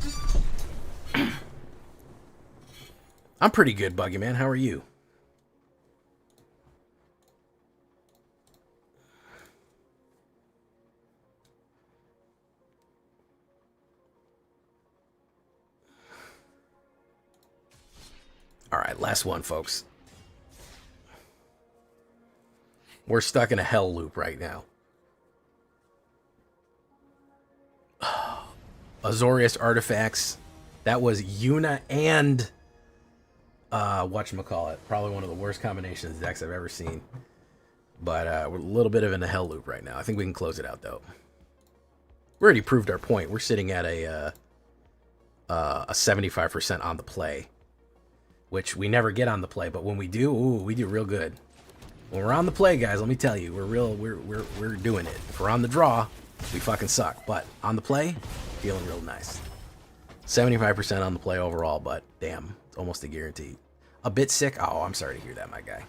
I'm pretty good, Buggy Man. How are you? All right, last one, folks. We're stuck in a hell loop right now. Azorius Artifacts. That was Yuna and whatchamacallit. Probably one of the worst combinations of decks I've ever seen. But we're a little bit of in a hell loop right now. I think we can close it out, though. We already proved our point. We're sitting at a 75% on the play, which we never get on the play. But when we do, ooh, we do real good. When we're on the play, guys, let me tell you, we're doing it. If we're on the draw, we fucking suck. But on the play, feeling real nice. 75% on the play overall, but damn, it's almost a guarantee. A bit sick. Oh, I'm sorry to hear that, my guy.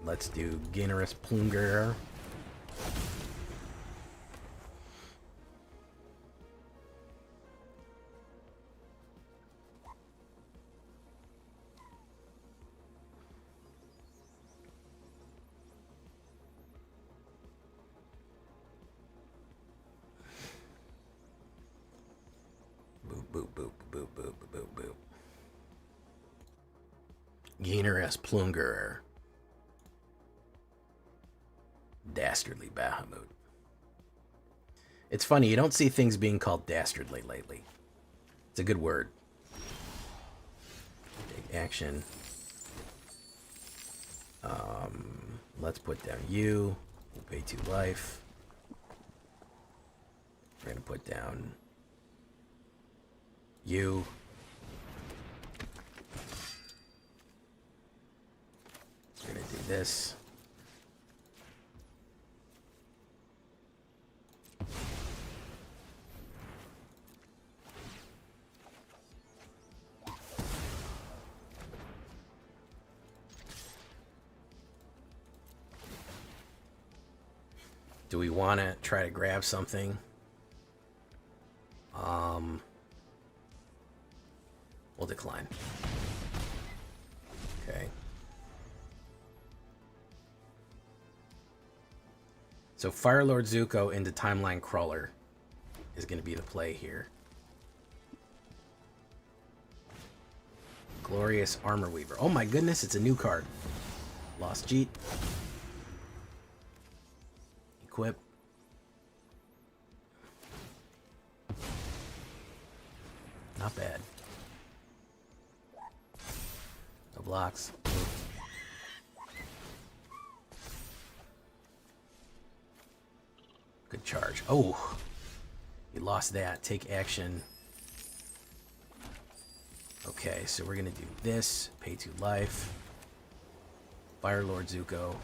Let's do Generous Plunger. Boop, boop, boop, boop, boop, boop, boop. Generous Plunger. Dastardly Bahamut. It's funny, you don't see things being called dastardly lately. It's a good word. Take action. Let's put down you. We'll pay 2 life. We're going to put down you. We're going to do this. Do we want to try to grab something? We'll decline. Okay. So Firelord Zuko into Timeline Crawler is going to be the play here. Glorious Armor Weaver. Oh my goodness, it's a new card. Lost Jeet. Equip. Not bad. No blocks. Good charge. Oh, you lost that. Take action. Okay, so we're gonna do this. Pay 2 life. Firelord Zuko.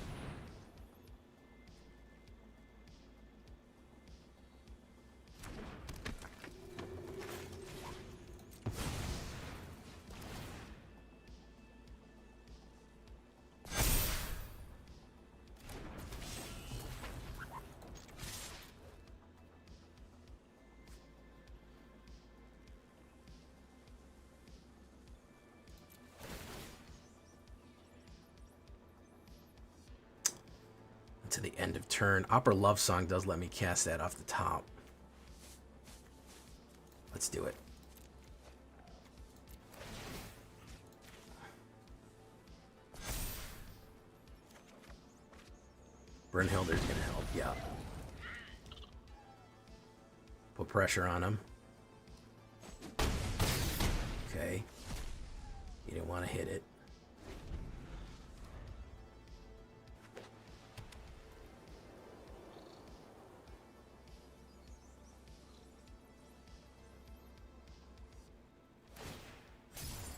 to the end of turn. Opera Love Song does let me cast that off the top. Let's do it. Brynhilder's gonna help, yeah. Put pressure on him. Okay. You didn't want to hit it.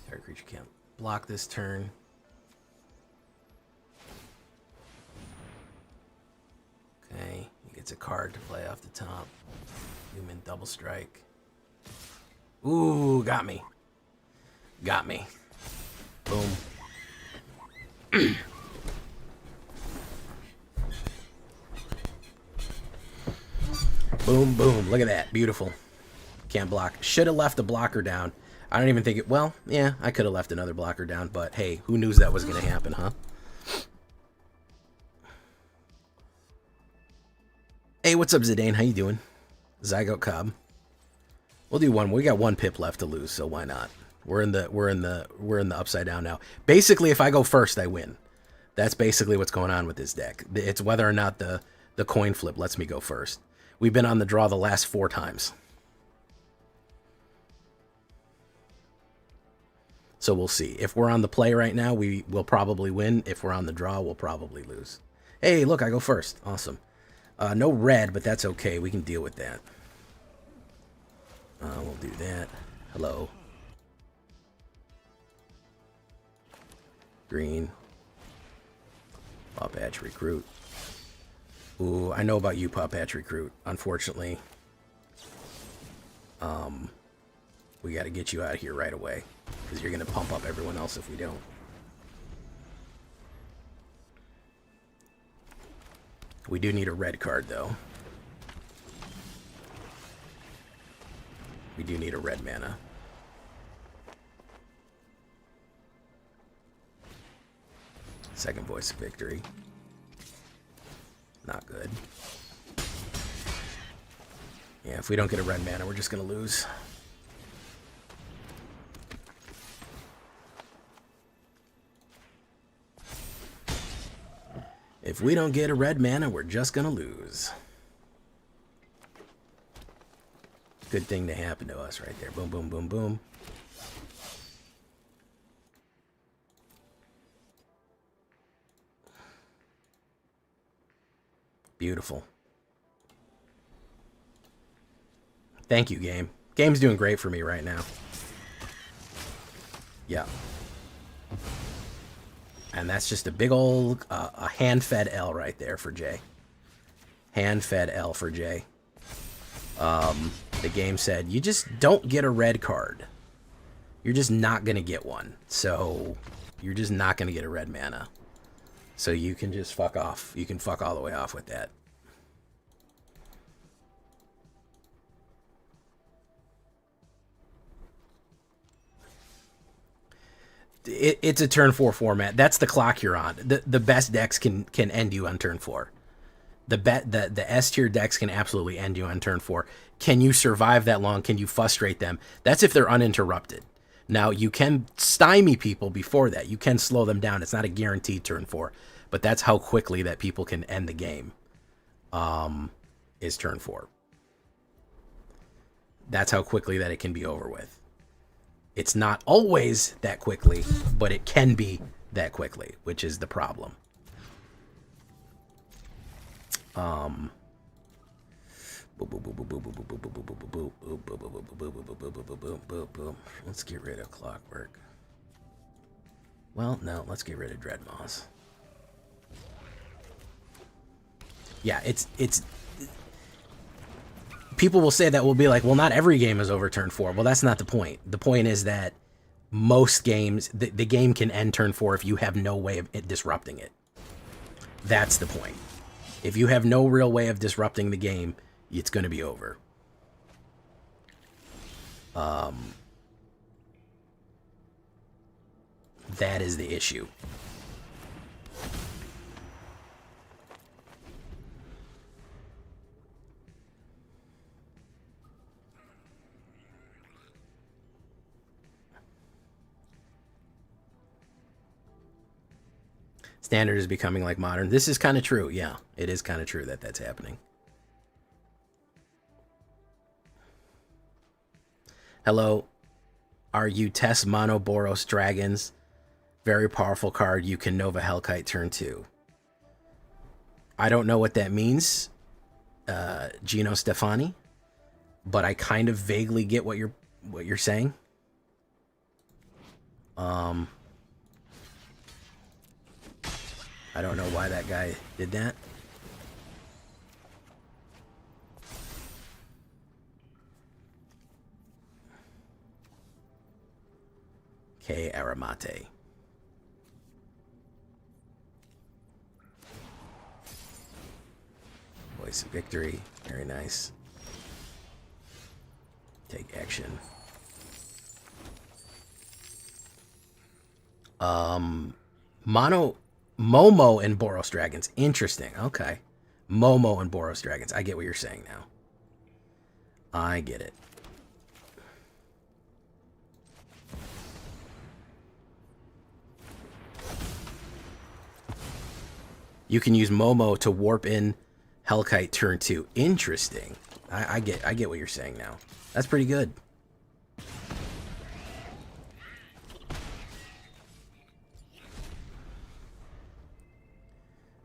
Target creature can't block this turn. Okay, he gets a card to play off the top. Human double strike. Ooh, got me. Got me. Boom. Boom, boom. Look at that. Beautiful. Can't block. Should have left a blocker down. I don't even think it... Well, yeah, I could have left another blocker down, but hey, who knew that was going to happen, huh? Hey, what's up, Zidane? How you doing? Zygote Cobb. We'll do one. We got one pip left to lose, so why not? We're in the upside down now. Basically, if I go first, I win. That's basically what's going on with this deck. It's whether or not the coin flip lets me go first. We've been on the draw the last 4 times. So we'll see. If we're on the play right now, we will probably win. If we're on the draw, we'll probably lose. Hey, look, I go first. Awesome. No red, but that's okay. We can deal with that. We'll do that. Hello. Green. Pop Patch Recruit. Ooh, I know about you, Pop Patch Recruit. Unfortunately, we got to get you out of here right away, because you're going to pump up everyone else if we don't. We do need a red card, though. We do need a red mana. Second Voice of Victory. Not good. Yeah, if we don't get a red mana, we're just going to lose. If we don't get a red mana, we're just going to lose. Good thing to happen to us right there. Boom, boom, boom, boom. Beautiful. Thank you, game. Game's doing great for me right now. Yeah. And that's just a big old a hand-fed L right there for Jay. Hand-fed L for Jay. The game said, you just don't get a red card. You're just not going to get one. So you're just not going to get a red mana. So you can just fuck off. You can fuck all the way off with that. It's a turn 4 format. That's the clock you're on. The best decks can end you on turn 4. The S tier decks can absolutely end you on turn 4. Can you survive that long? Can you frustrate them? That's if they're uninterrupted. Now, you can stymie people before that. You can slow them down. It's not a guaranteed turn 4. But that's how quickly that people can end the game, is turn 4. That's how quickly that it can be over with. It's not always that quickly, but it can be that quickly, which is the problem. Let's get rid of Clockwork. Well, no, let's get rid of Dreadmaws. Yeah, it's people will say that, will be like, well, not every game is over turn 4. Well, that's not the point. The point is that most games, the game can end turn 4 if you have no way of disrupting it. That's the point. If you have no real way of disrupting the game, it's going to be over. That is the issue. Standard is becoming like modern. This is kind of true. Yeah, it is kind of true that that's happening. Hello. Are you test mono Boros dragons? Very powerful card. You can Nova Hellkite turn 2. I don't know what that means, Gino Stefani, but I kind of vaguely get what you're saying. I don't know why that guy did that. K. Aramate. Voice of victory. Very nice. Take action. Momo and Boros Dragons. Interesting. Okay. Momo and Boros Dragons. I get what you're saying now. I get it. You can use Momo to warp in Hellkite turn 2. Interesting. I get what you're saying now. That's pretty good.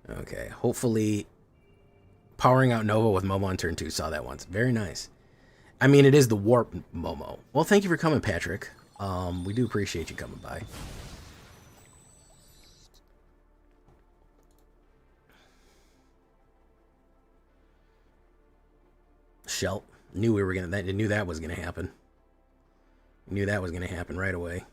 Okay, hopefully powering out Nova with Momo on turn 2. Saw that once. Very nice. I mean, it is the warp Momo. Well, thank you for coming, Patrick. We do appreciate you coming by. Shelt. Knew that was gonna happen. Knew that was gonna happen right away.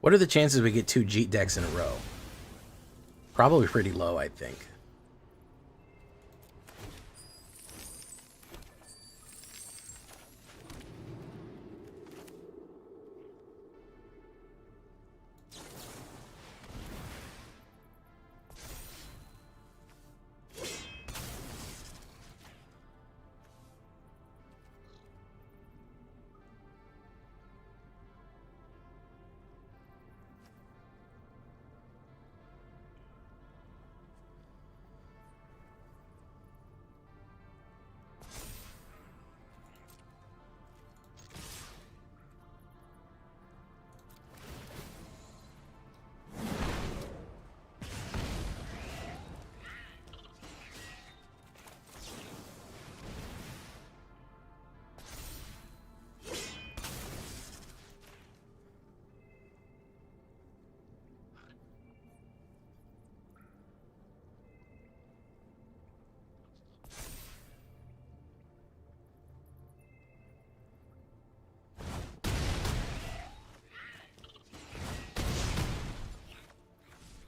What are the chances we get 2 Jeet decks in a row? Probably pretty low, I think.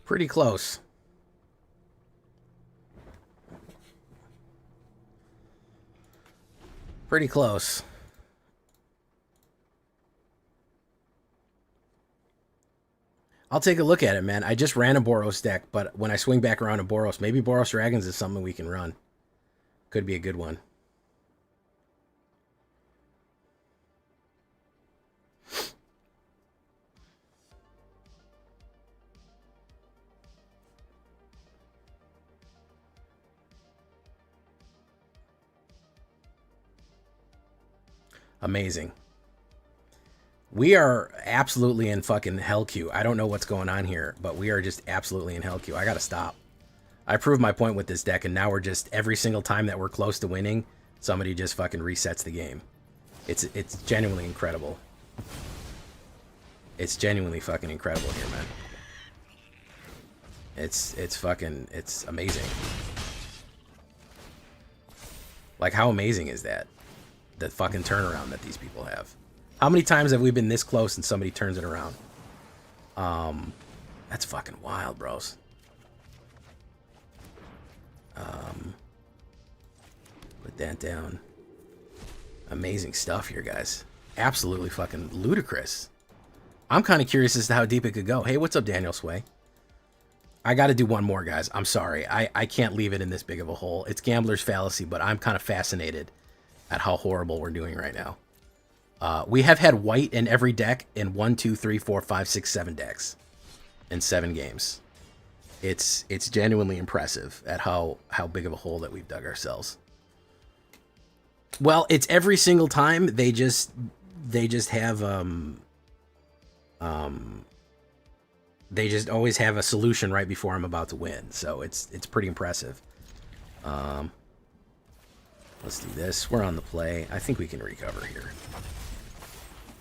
Pretty close. Pretty close. I'll take a look at it, man. I just ran a Boros deck, but when I swing back around to Boros, maybe Boros Dragons is something we can run. Could be a good one. Amazing. We are absolutely in fucking hell queue. I don't know what's going on here, but we are just absolutely in hell queue. I gotta stop. I proved my point with this deck, and now we're just, every single time that we're close to winning, somebody just fucking resets the game. It's genuinely incredible. It's genuinely fucking incredible here, man. It's amazing. Like, how amazing is that? the fucking turnaround that these people have. How many times have we been this close and somebody turns it around? That's fucking wild, bros. Put that down. Amazing stuff here, guys. Absolutely fucking ludicrous. I'm kind of curious as to how deep it could go. Hey, what's up, Daniel Sway? I got to do one more, guys. I'm sorry. I can't leave it in this big of a hole. It's gambler's fallacy, but I'm kind of fascinated at how horrible we're doing right now. We have had white in every deck in 1, 2, 3, 4, 5, 6, 7 decks in 7 games. It's genuinely impressive at how big of a hole that we've dug ourselves. Well, it's every single time they just have they just always have a solution right before I'm about to win. So it's pretty impressive. Let's do this. We're on the play. I think we can recover here.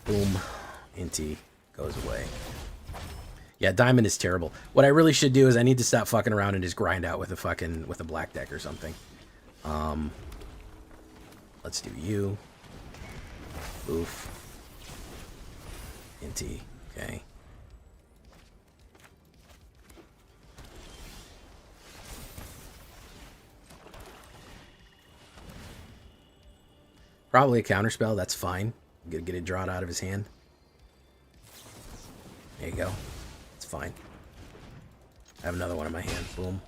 Boom. Inti goes away. Yeah, diamond is terrible. What I really should do is I need to stop fucking around and just grind out with a black deck or something. Let's do you. Oof. Inti. Okay. Probably a counterspell. That's fine. Get it drawn out of his hand. There you go. It's fine. I have another one in my hand. Boom.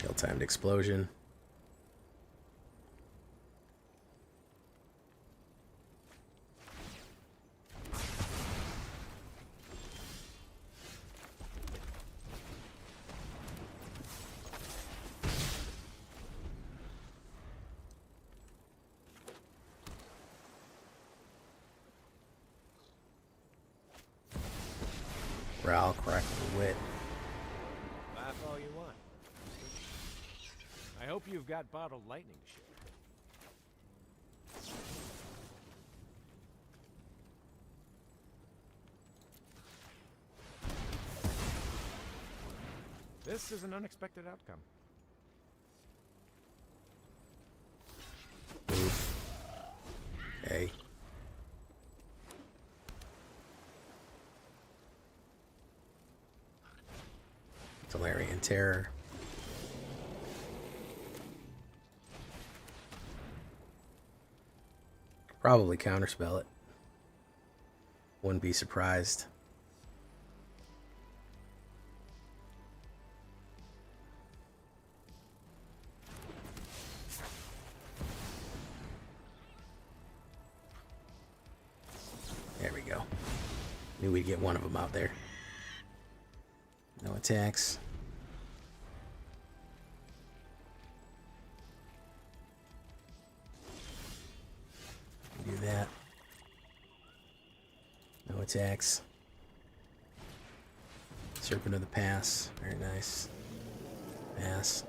Ill-timed explosion. Ral, crack the wit. Laugh all you want. I hope you've got bottled lightning shit. This is an unexpected outcome. Oof. Okay. Talarian Terror. Probably counterspell it. Wouldn't be surprised. There we go. Knew we'd get one of them out there. No attacks. Do that. No attacks. Serpent of the Pass. Very nice. Pass.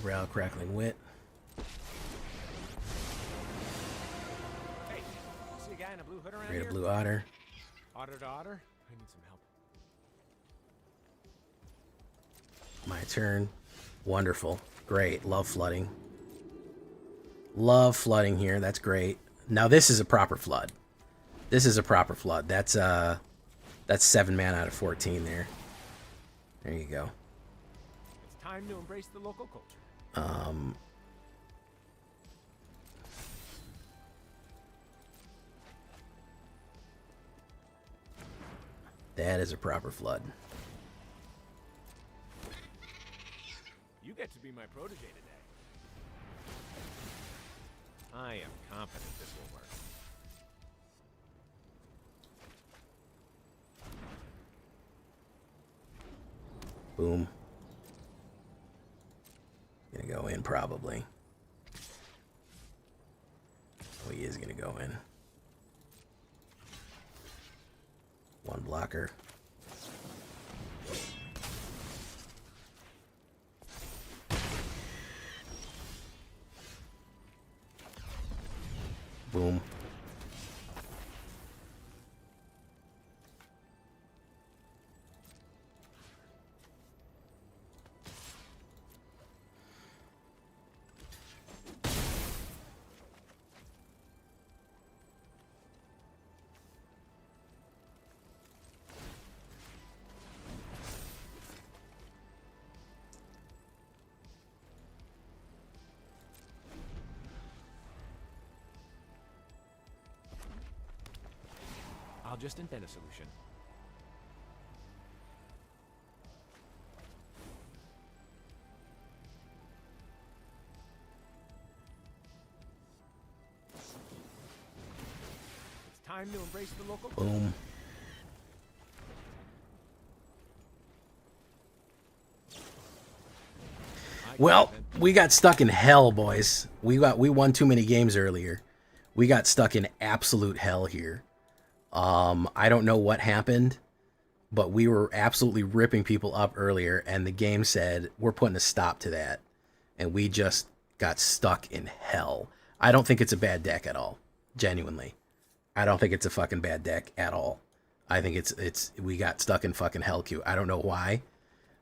Ral, Crackling Wit. Hey, see a guy in a blue hood around Create here? a Blue Otter. Otter to otter? I need some help. My turn. Wonderful. Great. Love flooding. Love flooding here. That's great. Now this is a proper flood. This is a proper flood. That's 7 mana out of 14 there. There you go. It's time to embrace the local culture. That is a proper flood. You get to be my protege today. I am confident this will work. Boom. Gonna go in probably. Oh, he is gonna go in. One blocker. Boom. I'll just invent a solution. It's time to embrace the local. Boom. Well, we got stuck in hell, boys. We won too many games earlier. We got stuck in absolute hell here. I don't know what happened, but we were absolutely ripping people up earlier, and the game said, we're putting a stop to that. And we just got stuck in hell. I don't think it's a bad deck at all. Genuinely. I don't think it's a fucking bad deck at all. I think we got stuck in fucking hell queue. I don't know why,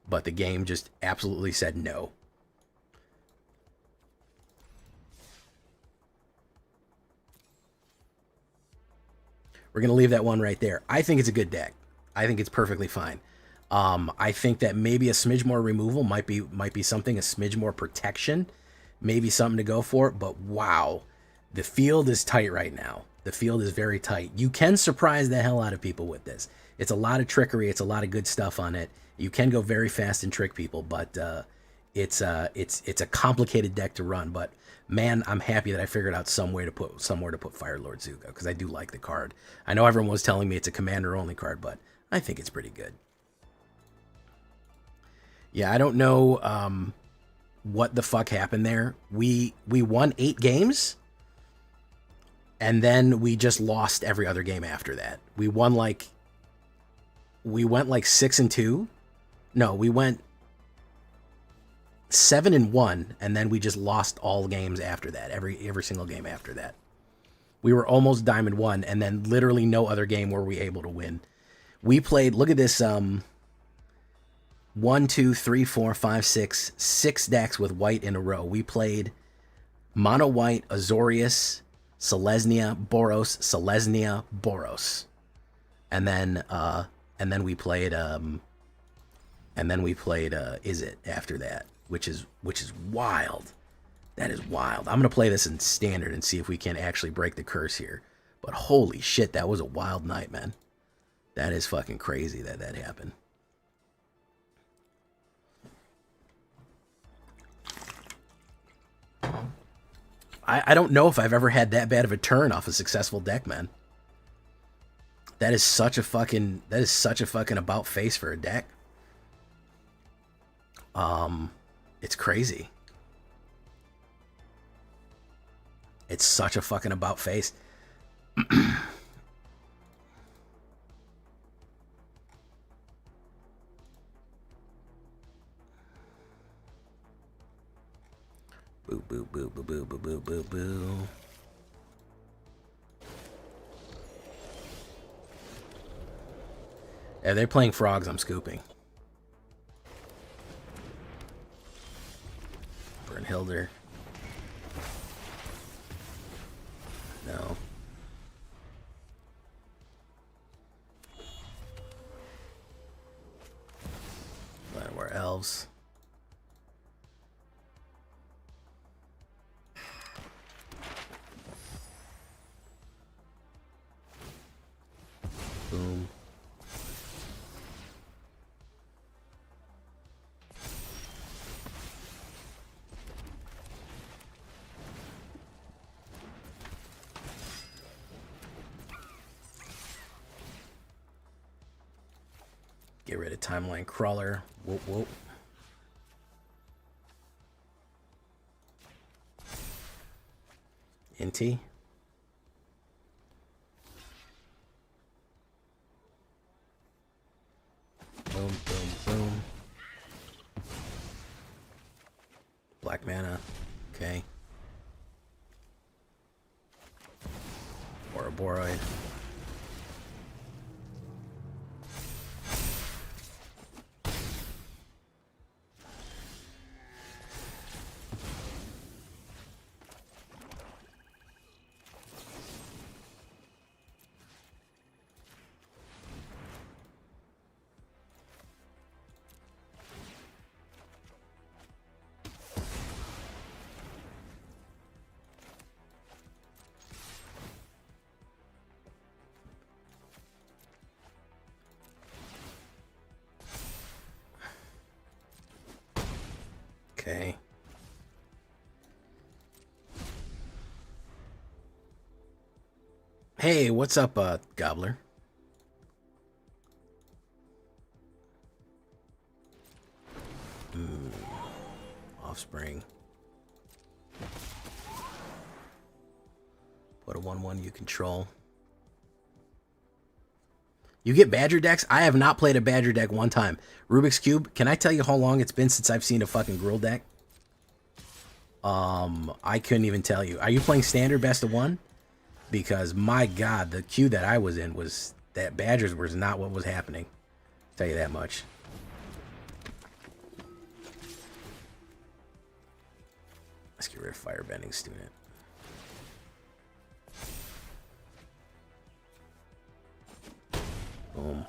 but the game just absolutely said no. We're going to leave that one right there. I think it's a good deck. I think it's perfectly fine. I think that maybe a smidge more removal might be something, a smidge more protection, maybe something to go for. But wow, the field is tight right now. The field is very tight. You can surprise the hell out of people with this. It's a lot of trickery. It's a lot of good stuff on it. You can go very fast and trick people, but it's a complicated deck to run. But man, I'm happy that I figured out somewhere to put Fire Lord Zuko, because I do like the card. I know everyone was telling me it's a commander only card, but I think it's pretty good. Yeah, I don't know what the fuck happened there. We won 8 games, and then we just lost every other game after that. We went like 6-2. No, we went 7-1, and then we just lost all games after that. Every single game after that. We were almost Diamond 1, and then literally no other game were we able to win. We played, look at this, 1, 2, 3, 4, 5, 6 decks with white in a row. We played Mono White, Azorius, Selesnya, Boros, Selesnya, Boros. And then we played Izzet after that, which is wild. That is wild. I'm going to play this in standard and see if we can actually break the curse here. But holy shit, that was a wild night, man. That is fucking crazy that happened. I don't know if I've ever had that bad of a turn off a successful deck, man. That is such a fucking about face for a deck. It's crazy. It's such a fucking about face. Boo, boo, boo, boo, boo, boo, boo, boo, boo. Yeah, they're playing frogs, I'm scooping. Brunhilder. No. We're elves. Boom. Get rid of Timeline Crawler. Whoop, whoop. Inti. Boom, boom, boom. Black mana. Okay. Ouroboros. Okay. Hey, what's up, Gobbler? Offspring. Put a 1/1 you control. You get Badger decks? I have not played a Badger deck one time. Rubik's Cube, can I tell you how long it's been since I've seen a fucking Gruul deck? I couldn't even tell you. Are you playing Standard Best of 1? Because, my God, the queue that I was in was... that Badgers was not what was happening. I'll tell you that much. Let's get rid of Firebending Student. Boom.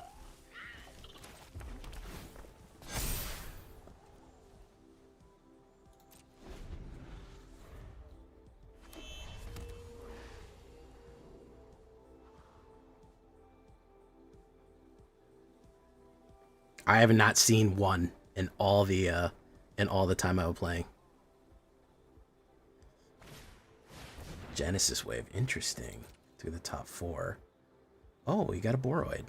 I have not seen one in all the time I was playing. Genesis Wave, interesting. Through the top 4. Oh, you got a Boroid.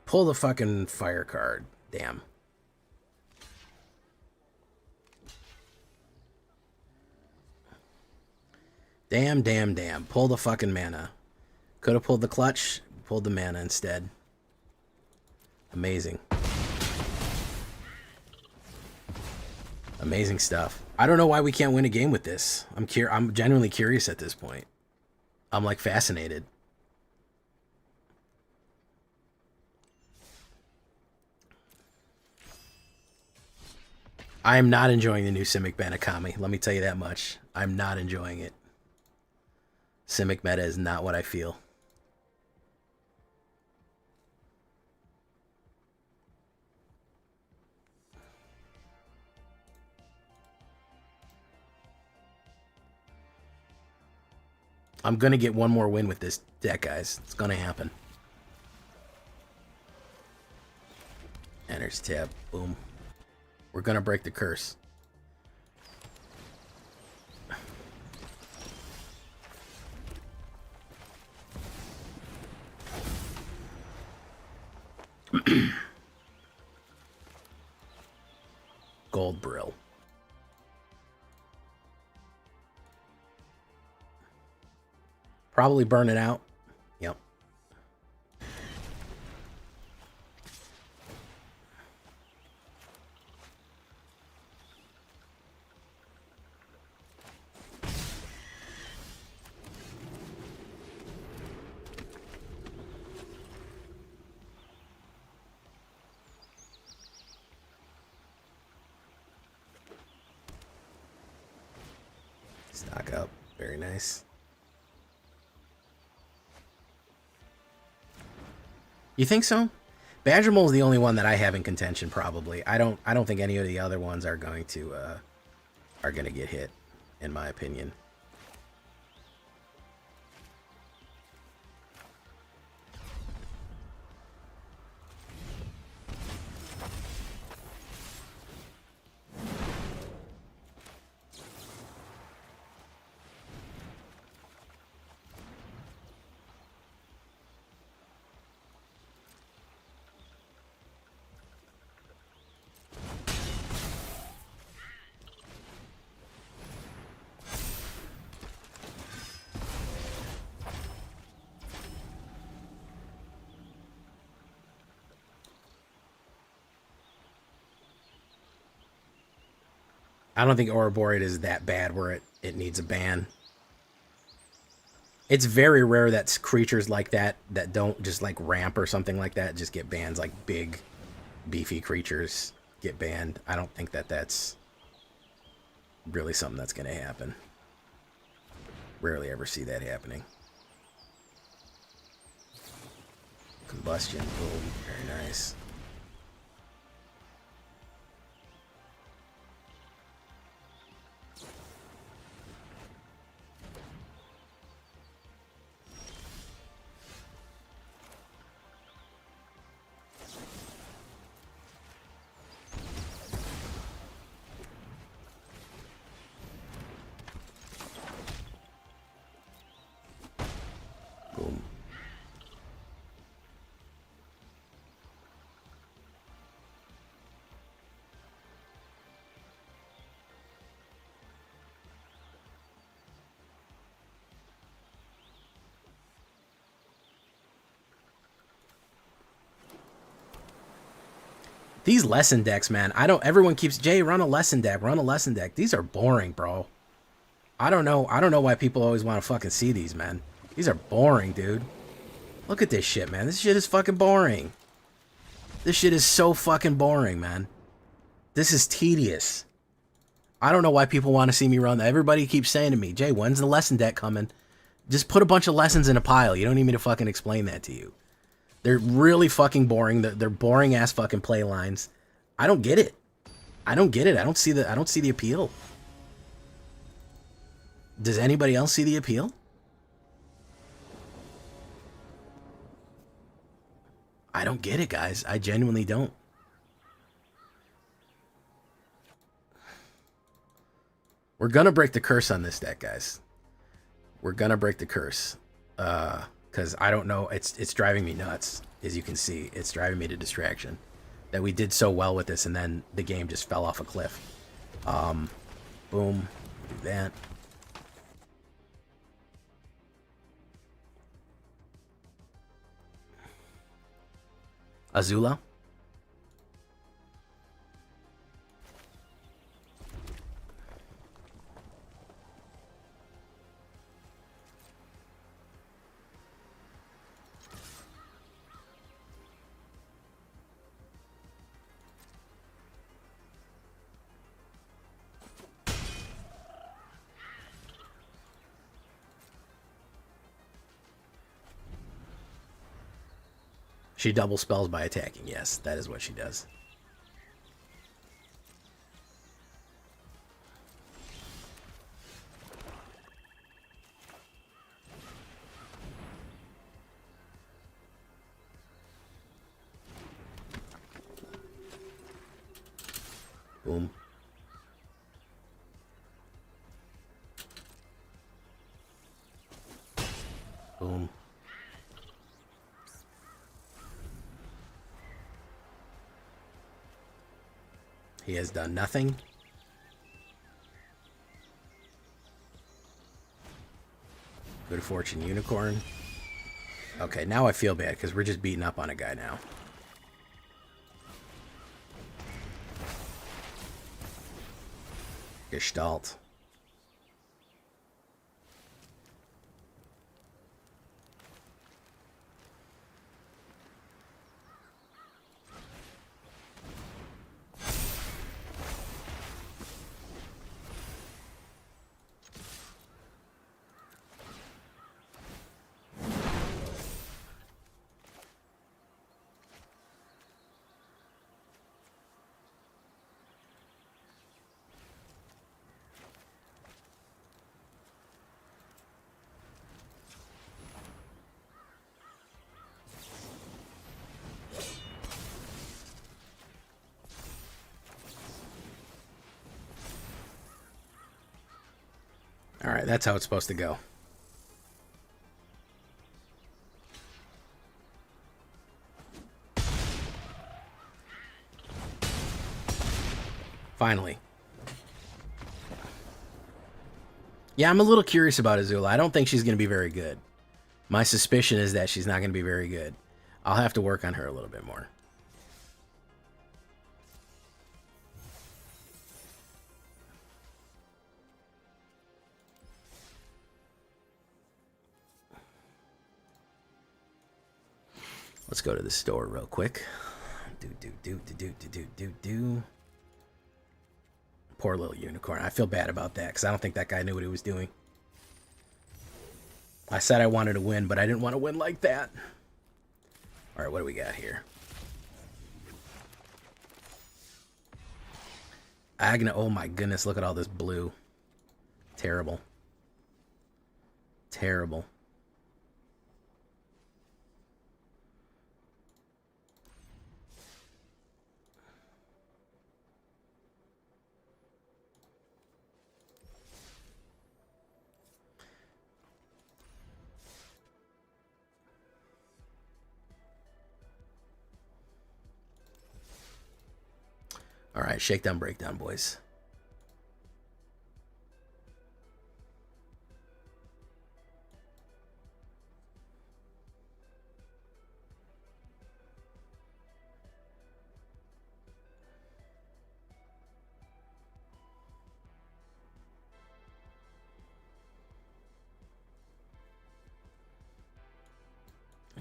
Pull the fucking fire card. Damn. Damn. Pull the fucking mana. Could have pulled the clutch. Pulled the mana instead. Amazing. Amazing stuff. I don't know why we can't win a game with this. I'm genuinely curious at this point. I'm like fascinated. I am not enjoying the new Simic Banakami. Let me tell you that much. I'm not enjoying it. Simic meta is not what I feel. I'm going to get one more win with this deck, guys. It's going to happen. Enters tab. Boom. We're going to break the curse. Gold Brill. Probably burn it out. Yep. Stock up. Very nice. You think so? Badger Mole is the only one that I have in contention. Probably. I don't think any of the other ones are going to get hit, in my opinion. I don't think Ouroboros is that bad where it needs a ban. It's very rare that creatures like that don't just like ramp or something like that just get banned. Like big, beefy creatures get banned. I don't think that's really something that's going to happen. Rarely ever see that happening. Combustion, boom, very nice. Boom. These lesson decks, man. Everyone keeps, Jay, run a lesson deck, run a lesson deck. These are boring, bro. I don't know why people always want to fucking see these, man. These are boring, dude. Look at this shit, man. This shit is fucking boring. This shit is so fucking boring, man. This is tedious. I don't know why people want to see me run that. Everybody keeps saying to me, Jay, when's the lesson deck coming? Just put a bunch of lessons in a pile. You don't need me to fucking explain that to you. They're really fucking boring. They're boring ass fucking play lines. I don't get it. I don't get it. I don't see the appeal. Does anybody else see the appeal? I don't get it, guys. I genuinely don't. We're gonna break the curse on this deck, guys. We're gonna break the curse. Because I don't know, it's driving me nuts. As you can see, it's driving me to distraction. That we did so well with this, and then the game just fell off a cliff. Boom. Do that. Azula. She double spells by attacking. Yes, that is what she does. Boom. Boom. He has done nothing. Good Fortune Unicorn. Okay, now I feel bad because we're just beating up on a guy now. Gestalt. All right, that's how it's supposed to go. Finally. Yeah, I'm a little curious about Azula. I don't think she's going to be very good. My suspicion is that she's not going to be very good. I'll have to work on her a little bit more. Let's go to the store real quick. Do. Poor little unicorn. I feel bad about that because I don't think that guy knew what he was doing. I said I wanted to win, but I didn't want to win like that. All right, what do we got here? Agna, oh my goodness, look at all this blue. Terrible. Terrible. All right, shakedown, breakdown, boys.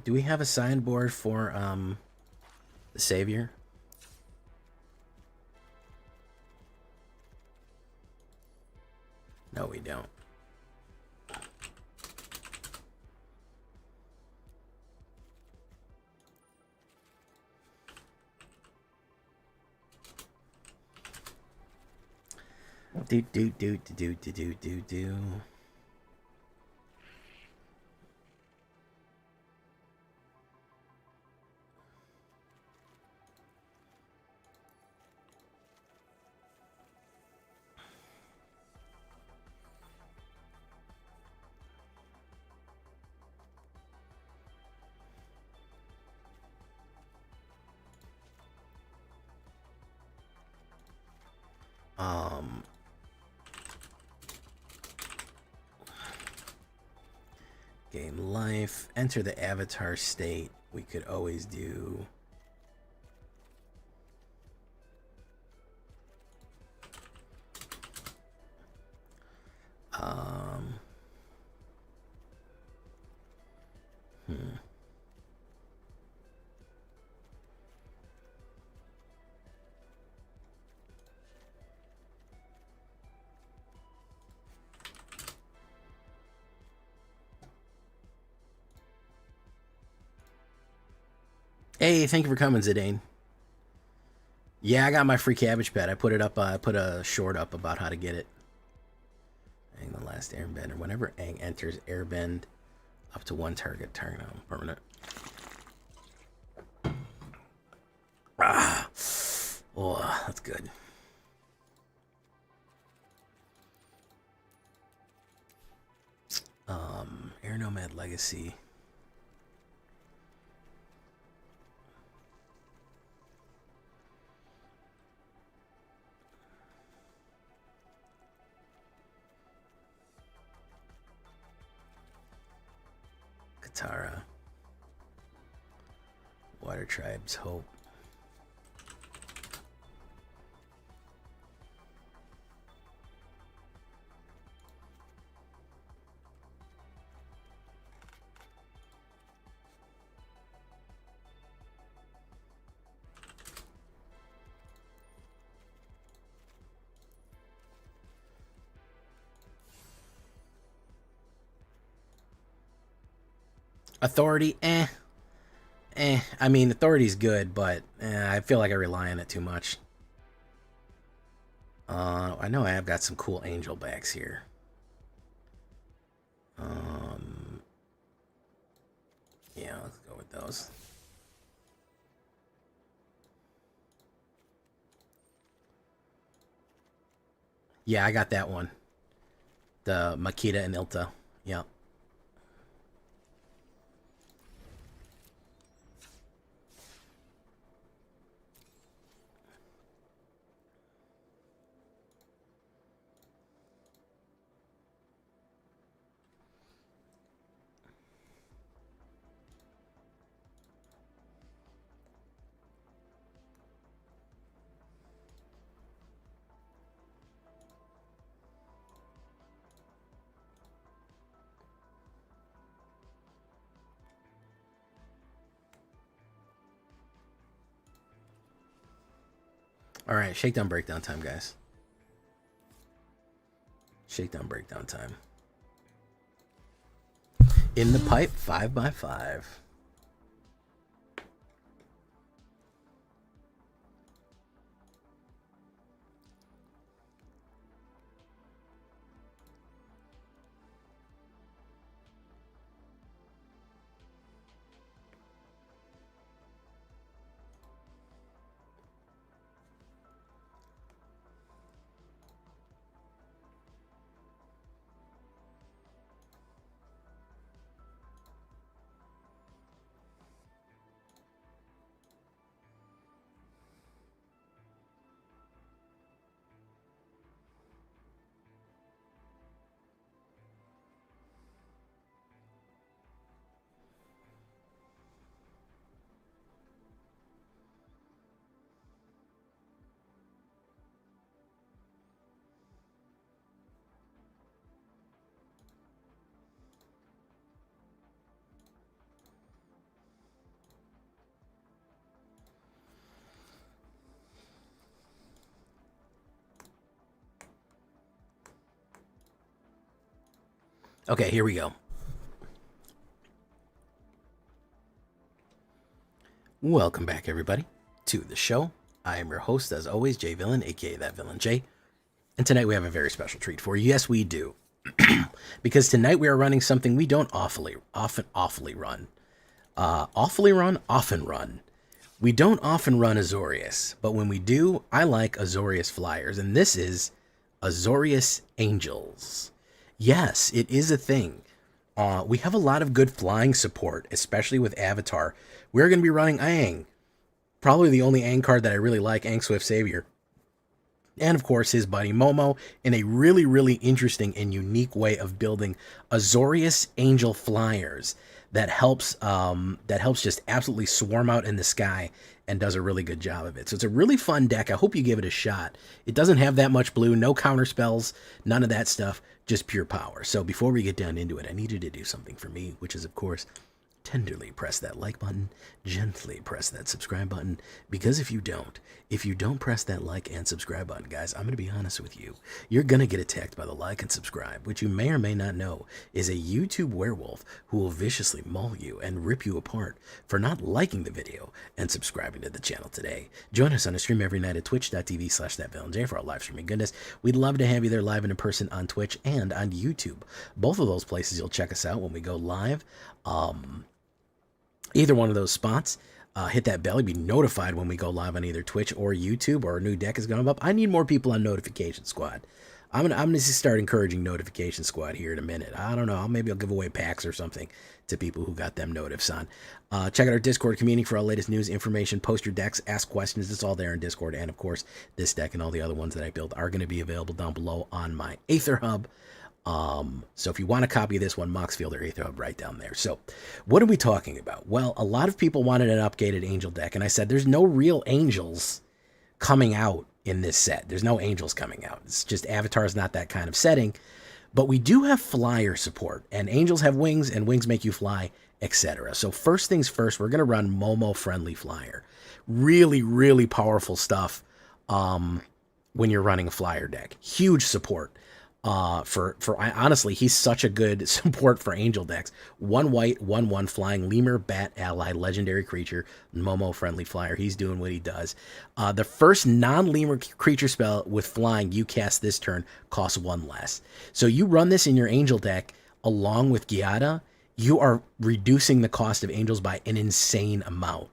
Do we have a signboard for the Savior? No, we don't. Do. Game life. Enter the avatar state. We could always do. Hey, thank you for coming, Zidane. Yeah, I got my free cabbage pet. I put it up. I put a short up about how to get it. Aang the last airbender. Whenever Aang enters airbend, up to one target on permanent. Ah, oh, that's good. Air Nomad Legacy. Katara. Water Tribes Hope. Authority, I mean, Authority's good, but I feel like I rely on it too much. I know I have got some cool angel backs here. Yeah, let's go with those. Yeah, I got that one. The Makita and Ilta. Yep. All right, shakedown breakdown time, guys. Shakedown breakdown time. In the pipe, 5x5. Okay, here we go. Welcome back, everybody, to the show. I am your host, as always, Jay Villain, aka That Villain Jay. And tonight we have a very special treat for you. Yes, we do. Because tonight we are running something we don't often run. Often run. We don't often run Azorius, but when we do, I like Azorius Flyers, and this is Azorius Angels. Yes, it is a thing. We have a lot of good flying support, especially with Avatar. We're going to be running Aang. Probably the only Aang card that I really like, Aang Swift Savior. And of course, his buddy Momo, in a really, really interesting and unique way of building Azorius Angel Flyers that helps just absolutely swarm out in the sky and does a really good job of it. So it's a really fun deck. I hope you give it a shot. It doesn't have that much blue, no counter spells, none of that stuff, just pure power. So before we get down into it, I need you to do something for me, which is, of course, tenderly press that like button, gently press that subscribe button, because if you don't press that like and subscribe button, guys, I'm going to be honest with you, you're going to get attacked by the like and subscribe, which you may or may not know is a YouTube werewolf who will viciously maul you and rip you apart for not liking the video and subscribing to the channel today. Join us on a stream every night at twitch.tv/thatvillainj for our live streaming goodness. We'd love to have you there live and in person on Twitch and on YouTube. Both of those places you'll check us out when we go live. Either one of those spots, hit that bell. You'll be notified when we go live on either Twitch or YouTube or a new deck is going up. I need more people on Notification Squad. I'm gonna start encouraging Notification Squad here in a minute. I don't know. Maybe I'll give away packs or something to people who got them notifs on. Check out our Discord community for all latest news, information, post your decks, ask questions. It's all there in Discord. And of course, this deck and all the other ones that I build are going to be available down below on my AetherHub. So if you want a copy of this one, Moxfield or AetherHub right down there. So what are we talking about? Well, a lot of people wanted an updated angel deck, and I said there's no real angels coming out in this set. There's no angels coming out. It's just Avatar's not that kind of setting. But we do have flyer support, and angels have wings, and wings make you fly, etc. So first things first, we're going to run Momo-friendly flyer. Really, really powerful stuff when you're running a flyer deck. Huge support. Honestly, he's such a good support for angel decks. 1 white, 1/1 flying lemur bat ally legendary creature, Momo friendly flyer. He's doing what he does. The first non-lemur creature spell with flying you cast this turn costs 1 less. So you run this in your angel deck along with Giada, you are reducing the cost of angels by an insane amount.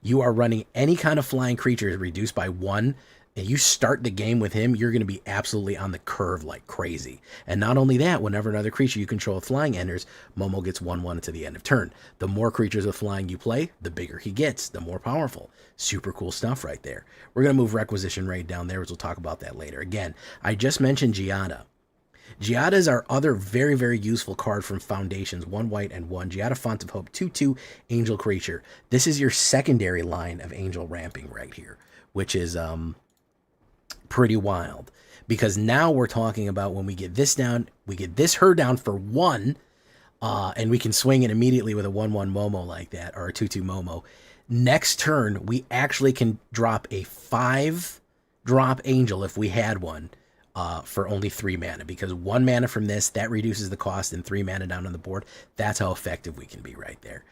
You are running any kind of flying creature reduced by 1, and you start the game with him, you're going to be absolutely on the curve like crazy. And not only that, whenever another creature you control with flying enters, Momo gets 1/1 to the end of turn. The more creatures with flying you play, the bigger he gets, the more powerful. Super cool stuff right there. We're going to move Requisition Raid down there, as we'll talk about that later. Again, I just mentioned Giada. Giada is our other very, very useful card from Foundations, 1 white and 1. Giada Font of Hope, 2/2 angel creature. This is your secondary line of angel ramping right here, which is pretty wild, because now we're talking about when we get this down, we get this her down for 1, and we can swing it immediately with a 1/1 Momo like that, or a 2/2 Momo. Next turn, we actually can drop a 5-drop angel if we had one, for only 3 mana, because 1 mana from this, that reduces the cost, and 3 mana down on the board. That's how effective we can be right there.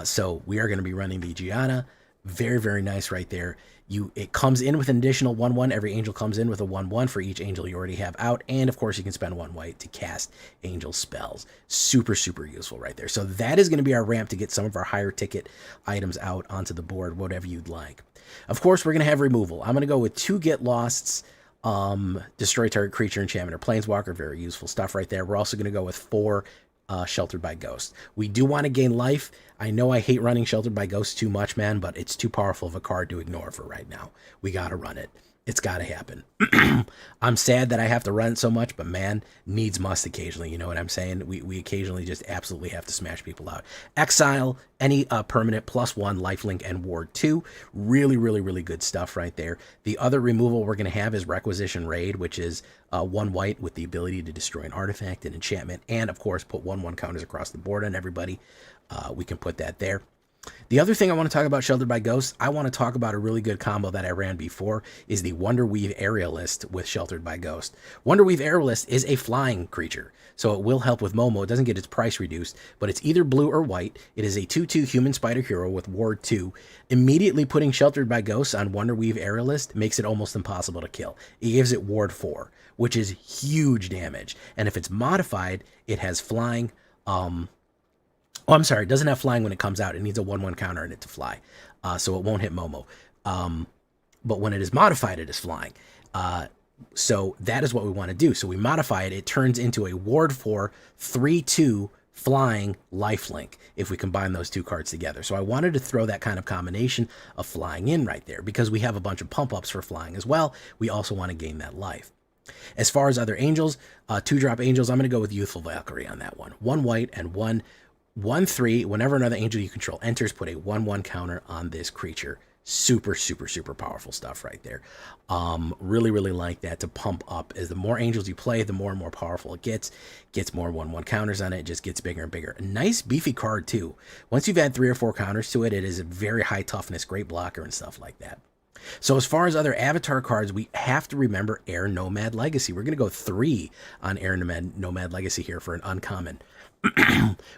So we are going to be running the Giada. Very, very nice right there. It comes in with an additional 1/1. Every angel comes in with a 1/1 for each angel you already have out. And of course, you can spend 1 white to cast angel spells. Super, super useful right there. So that is going to be our ramp to get some of our higher ticket items out onto the board, whatever you'd like. Of course, we're going to have removal. I'm going to go with 2 Get Losts, destroy target creature, enchantment, or planeswalker. Very useful stuff right there. We're also going to go with 4 Sheltered by Ghost. We do want to gain life. I know I hate running Sheltered by Ghost too much, man, but it's too powerful of a card to ignore for right now. We got to run it. It's got to happen. I'm sad that I have to run it so much, but man, needs must occasionally. You know what I'm saying? We occasionally just absolutely have to smash people out. Exile, any permanent, +1, lifelink, and ward 2. Really, really, really good stuff right there. The other removal we're going to have is Requisition Raid, which is 1 white with the ability to destroy an artifact, an enchantment, and of course put 1/1 counters across the board on everybody. We can put that there. The other thing I want to talk about Sheltered by Ghosts, I want to talk about a really good combo that I ran before, is the Wonderweave Aerialist with Sheltered by Ghost. Wonderweave Aerialist is a flying creature, so it will help with Momo. It doesn't get its price reduced, but it's either blue or white. It is a 2/2 human spider hero with ward 2. Immediately putting Sheltered by Ghosts on Wonderweave Aerialist makes it almost impossible to kill. It gives it ward 4, which is huge damage. And if it's modified, it has flying, oh, I'm sorry, it doesn't have flying when it comes out. It needs a 1/1 counter on it to fly, so it won't hit Momo. But when it is modified, it is flying. So that is what we want to do. So we modify it. It turns into a ward 4, 3/2 flying lifelink if we combine those 2 cards together. So I wanted to throw that kind of combination of flying in right there, because we have a bunch of pump-ups for flying as well. We also want to gain that life. As far as other angels, 2-drop angels, I'm going to go with Youthful Valkyrie on that one. 1 white and 1/3, whenever another angel you control enters, put a 1/1 counter on this creature. Super, super, super powerful stuff right there. Really, really like that to pump up. As the more angels you play, the more and more powerful it gets. Gets more 1/1 counters on it. It just gets bigger and bigger. A nice beefy card too. Once you've had 3 or 4 counters to it, it is a very high toughness, great blocker and stuff like that. So as far as other avatar cards, we have to remember Air Nomad Legacy. We're going to go 3 on Air Nomad Legacy here for an uncommon.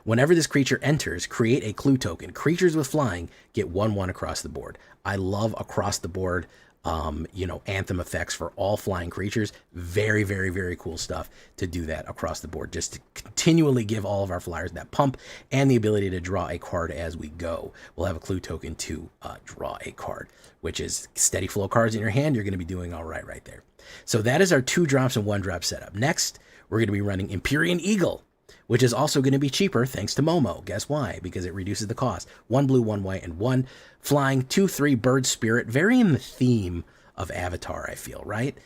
Whenever this creature enters, create a clue token. Creatures with flying get 1/1 across the board. I love across the board, anthem effects for all flying creatures. Very, very, very cool stuff to do that across the board. Just to continually give all of our flyers that pump and the ability to draw a card as we go. We'll have a clue token to draw a card, which is steady flow of cards in your hand. You're going to be doing all right there. So that is our 2 drops and 1 drop setup. Next, we're going to be running Empyrean Eagle, which is also going to be cheaper thanks to Momo. Guess why? Because it reduces the cost. 1 blue, 1 white, and 1 flying. 2/3 bird spirit. Very in the theme of Avatar, I feel, right?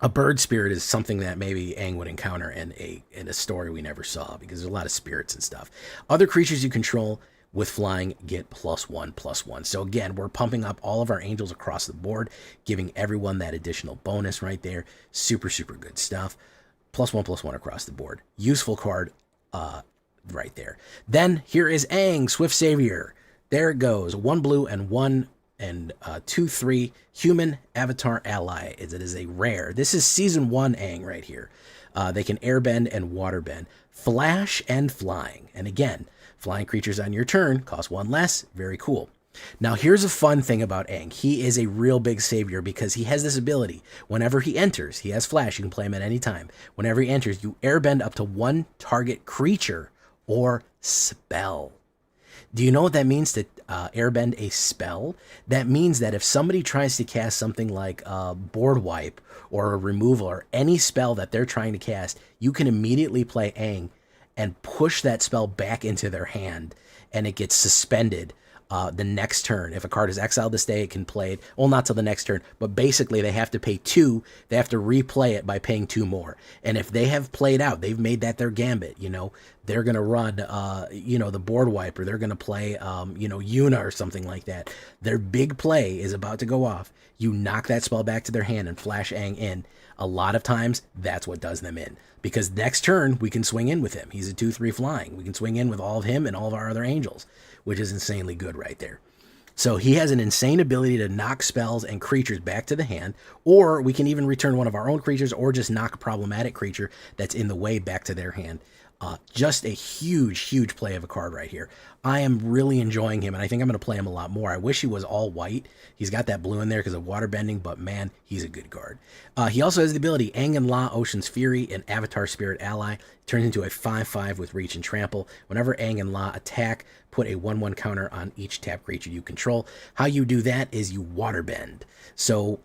A bird spirit is something that maybe Aang would encounter in a story we never saw, because there's a lot of spirits and stuff. Other creatures you control with flying get +1/+1. So again, we're pumping up all of our angels across the board, giving everyone that additional bonus right there. Super, super good stuff. +1/+1 across the board. Useful card right there. Then here is Aang, Swift Savior. There it goes. 1 blue and 2/3 human avatar ally. It is a rare. This is season 1 Aang right here. They can airbend and waterbend, flash and flying. And again, flying creatures on your turn cost 1 less. Very cool. Now here's a fun thing about Aang. He is a real big savior because he has this ability. Whenever he enters, he has flash. You can play him at any time. Whenever he enters, you airbend up to 1 target creature or spell. Do you know what that means to airbend a spell? That means that if somebody tries to cast something like board wipe or a removal or any spell that they're trying to cast, you can immediately play Aang and push that spell back into their hand, and it gets suspended the next turn. If a card is exiled this day, it can play it. Well, not till the next turn, but basically they have to pay 2. They have to replay it by paying 2 more. And if they have played out, they've made that their gambit, they're going to run, the board wipe, or they're going to play, Yuna or something like that. Their big play is about to go off. You knock that spell back to their hand and flash Aang in. A lot of times, that's what does them in. Because next turn, we can swing in with him. He's a 2/3 flying. We can swing in with all of him and all of our other angels, which is insanely good right there. So he has an insane ability to knock spells and creatures back to the hand, or we can even return one of our own creatures, or just knock a problematic creature that's in the way back to their hand. Just a huge, huge play of a card right here. I am really enjoying him, and I think I'm going to play him a lot more. I wish he was all white. He's got that blue in there because of water bending, but man, he's a good card. He also has the ability Aang and La, Ocean's Fury, an Avatar Spirit ally. Turns into a 5/5 with Reach and Trample. Whenever Aang and La attack, put a 1/1 counter on each tap creature you control. How you do that is you water bend. So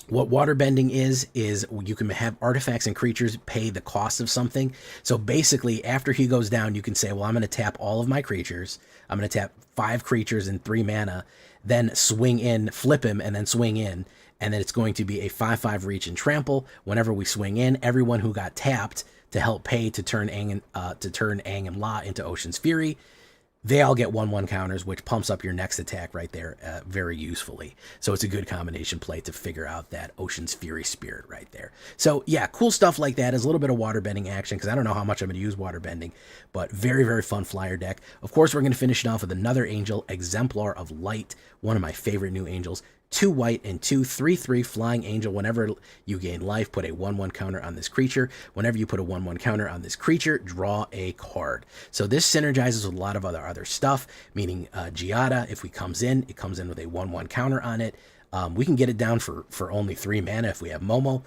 what waterbending is you can have artifacts and creatures pay the cost of something. So basically, after he goes down, you can say, well, I'm going to tap all of my creatures. I'm going to tap 5 creatures and 3 mana, then swing in, flip him, and then swing in. And then it's going to be a 5/5 Reach and Trample. Whenever we swing in, everyone who got tapped to help pay to turn Aang and La into Ocean's Fury, they all get 1/1 counters, which pumps up your next attack right there very usefully. So it's a good combination play to figure out that Ocean's Fury spirit right there. So yeah, cool stuff like that. There's a little bit of waterbending action, because I don't know how much I'm going to use waterbending, but very, very fun flyer deck. Of course, we're going to finish it off with another angel, Exemplar of Light, one of my favorite new angels. 2 white and 2 3/3 flying angel. Whenever you gain life, put a 1/1 counter on this creature. Whenever you put a 1/1 counter on this creature, draw a card. So this synergizes with a lot of other stuff, meaning Giada, if it comes in with a 1/1 counter on it. We can get it down for only 3 mana if we have Momo.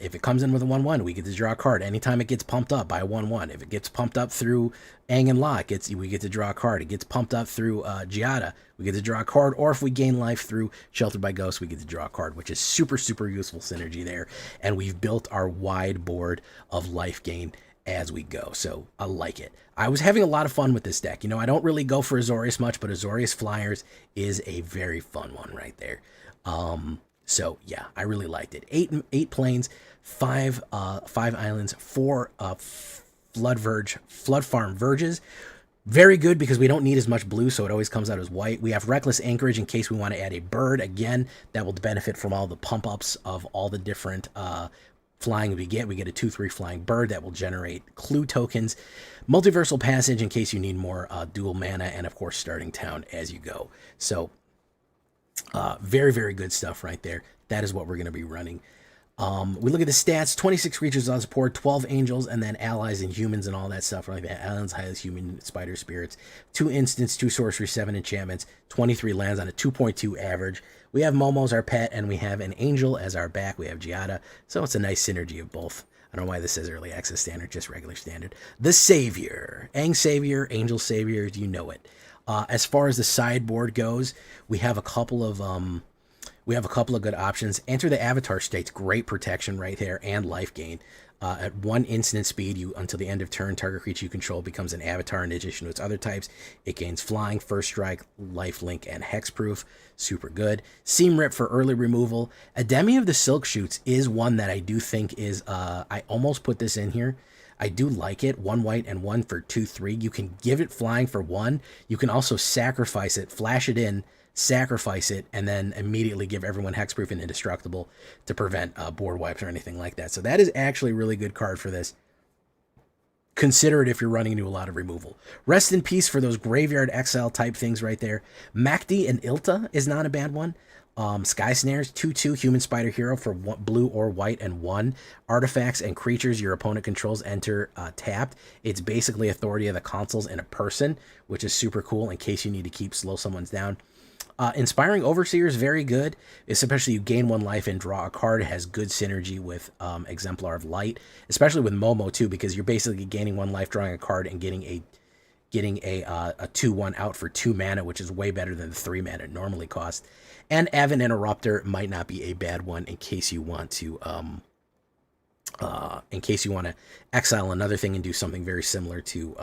If it comes in with a 1/1, we get to draw a card anytime it gets pumped up by a 1/1. If it gets pumped up through Aang and La, we get to draw a card. It gets pumped up through Giada, we get to draw a card. Or if we gain life through Sheltered by Ghosts, we get to draw a card, which is super, super useful synergy there. And we've built our wide board of life gain as we go. So I like it. I was having a lot of fun with this deck. I don't really go for Azorius much, but Azorius Flyers is a very fun one right there. So yeah, I really liked it. 8 planes, 5 islands, 4 flood farm verges. Very good because we don't need as much blue, so it always comes out as white. We have Reckless Anchorage in case we want to add a bird. Again, that will benefit from all the pump ups of all the different flying we get. We get a 2/3 flying bird that will generate clue tokens. Multiversal Passage in case you need more dual mana, and of course starting town as you go. So very, very good stuff right there. That is what we're going to be running. We look at the stats: 26 creatures on support, 12 angels, and then allies and humans and all that stuff like that. Islands, highest human, spider spirits, 2 instants, 2 sorcery, 7 enchantments, 23 lands on a 2.2 average. We have Momo as our pet, and we have an angel as our back. We have Giada, so it's a nice synergy of both. I don't know why this says early access standard, just regular standard. The Savior, Aang Savior, Angel Savior, you know it. As far as the sideboard goes, we have a couple of We have a couple of good options. Enter the Avatar states, great protection right there, and life gain. At 1 instant speed, you until the end of turn, target creature you control becomes an avatar in addition to its other types. It gains flying, first strike, life link, and hexproof. Super good. Seam Rip for early removal. Ademi of the Silk Shoots is one that I do think is, I almost put this in here. I do like it. 1 white and 1 for 2/3. You can give it flying for 1. You can also sacrifice it, flash it in, sacrifice it, and then immediately give everyone hexproof and indestructible to prevent board wipes or anything like that. So that is actually a really good card for this. Consider it if you're running into a lot of removal. Rest in peace for those graveyard exile type things right there. Makti and Ilta is not a bad one. Sky Snares, 2/2 Human Spider Hero for blue or white and 1. Artifacts and creatures your opponent controls enter tapped. It's basically Authority of the Consuls in a person, which is super cool in case you need to slow someone's down. Inspiring Overseer is very good, especially you gain 1 life and draw a card. It has good synergy with Exemplar of Light, especially with Momo too, because you're basically gaining 1 life, drawing a card, and getting a 2/1 out for 2 mana, which is way better than the 3 mana it normally costs. And Avan Interrupter might not be a bad one in case you want to exile another thing and do something very similar to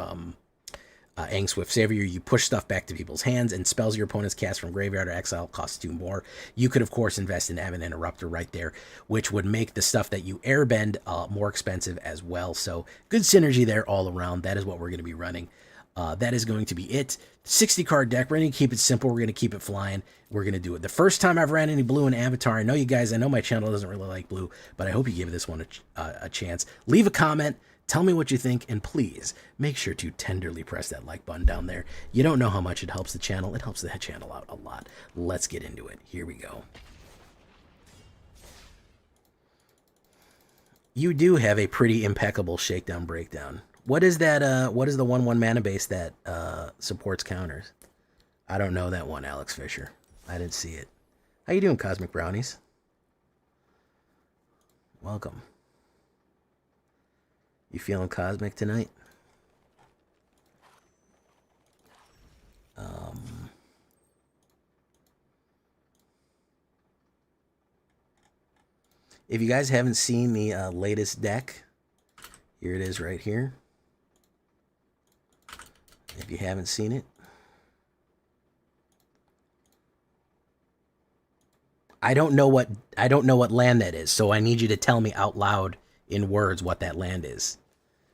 Aang Swift Savior. You push stuff back to people's hands, and spells your opponents cast from graveyard or exile cost 2 more. You could, of course, invest in Avan Interrupter right there, which would make the stuff that you airbend more expensive as well. So good synergy there all around. That is what we're going to be running. That is going to be it. 60-card deck. We're going to keep it simple. We're going to keep it flying. We're going to do it. The first time I've ran any blue in Avatar, I know you guys, I know my channel doesn't really like blue, but I hope you give this one a chance. Leave a comment. Tell me what you think, and please make sure to tenderly press that like button down there. You don't know how much it helps the channel. It helps the channel out a lot. Let's get into it. Here we go. You do have a pretty impeccable shakedown breakdown. What is that? What is the 1/1 mana base that supports counters? I don't know that one, Alex Fisher. I didn't see it. How you doing, Cosmic Brownies? Welcome. You feeling cosmic tonight? If you guys haven't seen the latest deck, here it is right here. If you haven't seen it, I don't know what land that is, so I need you to tell me out loud in words what that land is.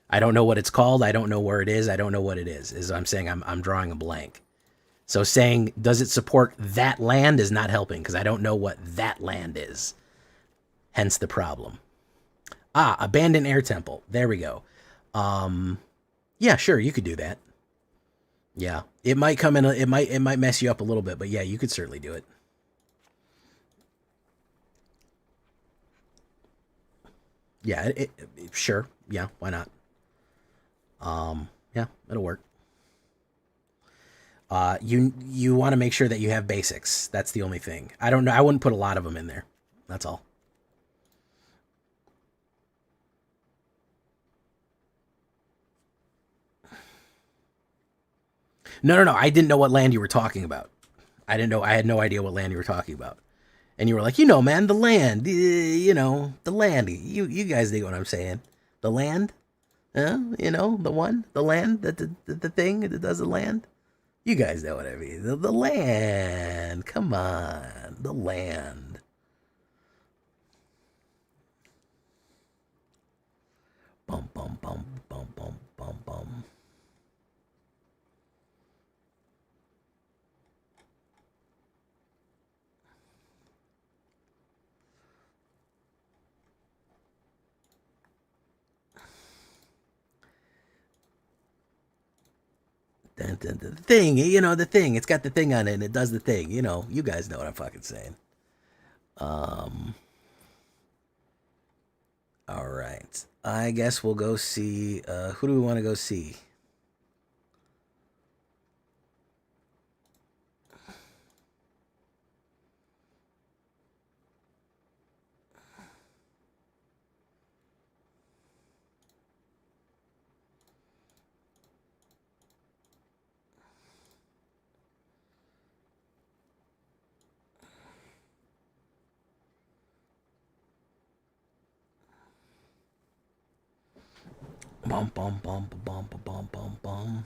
I don't know what it's called. I don't know where it is. I don't know what it is. As I'm saying, I'm drawing a blank. So saying, does it support that land is not helping, because I don't know what that land is. Hence the problem. Abandoned Air Temple. There we go. Yeah, sure, you could do that. Yeah, it might come in. It might mess you up a little bit, but yeah, you could certainly do it. Yeah, sure. Yeah, why not? Yeah, it'll work. You want to make sure that you have basics. That's the only thing. I don't know. I wouldn't put a lot of them in there. That's all. No. I didn't know what land you were talking about. I didn't know. I had no idea what land you were talking about. And you were like, man, the land. The land. You guys dig what I'm saying. The land. The one. The land. The thing that does the land. You guys know what I mean. The land. Come on. The land. Bum, bum, bum, bum, bum, bum, bum. The thing, the thing. It's got the thing on it, and it does the thing. You guys know what I'm fucking saying. All right. I guess we'll go see. Who do we want to go see? Bum bum bum bum bum bum bum bum.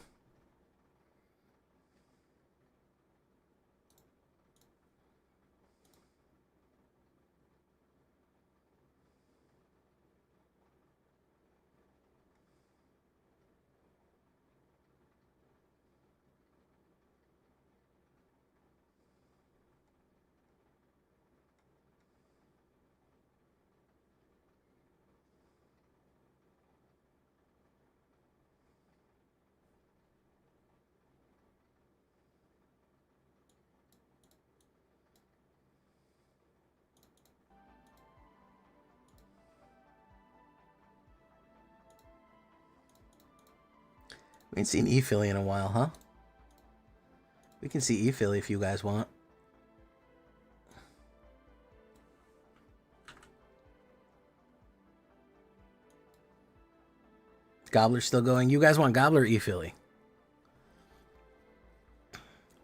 We ain't seen E-Philly in a while, huh? We can see E-Philly if you guys want. Gobbler's still going. You guys want Gobbler or E-Philly?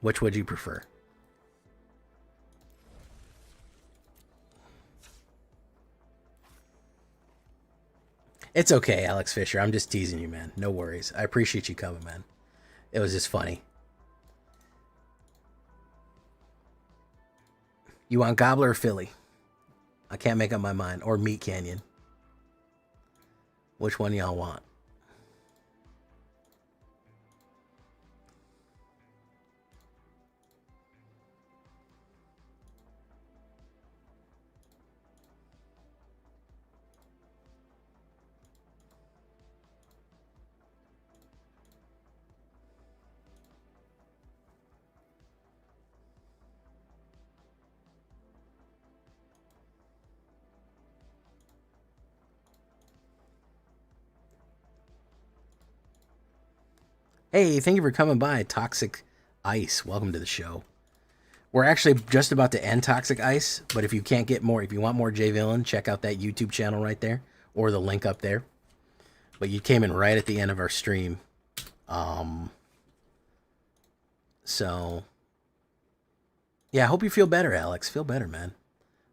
Which would you prefer? It's okay, Alex Fisher. I'm just teasing you, man. No worries. I appreciate you coming, man. It was just funny. You want Gobbler or Philly? I can't make up my mind. Or Meat Canyon. Which one y'all want? Hey, thank you for coming by, Toxic Ice. Welcome to the show. We're actually just about to end Toxic Ice, but if you can't get more, if you want more J Villain, check out that YouTube channel right there, or the link up there. But you came in right at the end of our stream. So, yeah, I hope you feel better, Alex. Feel better, man.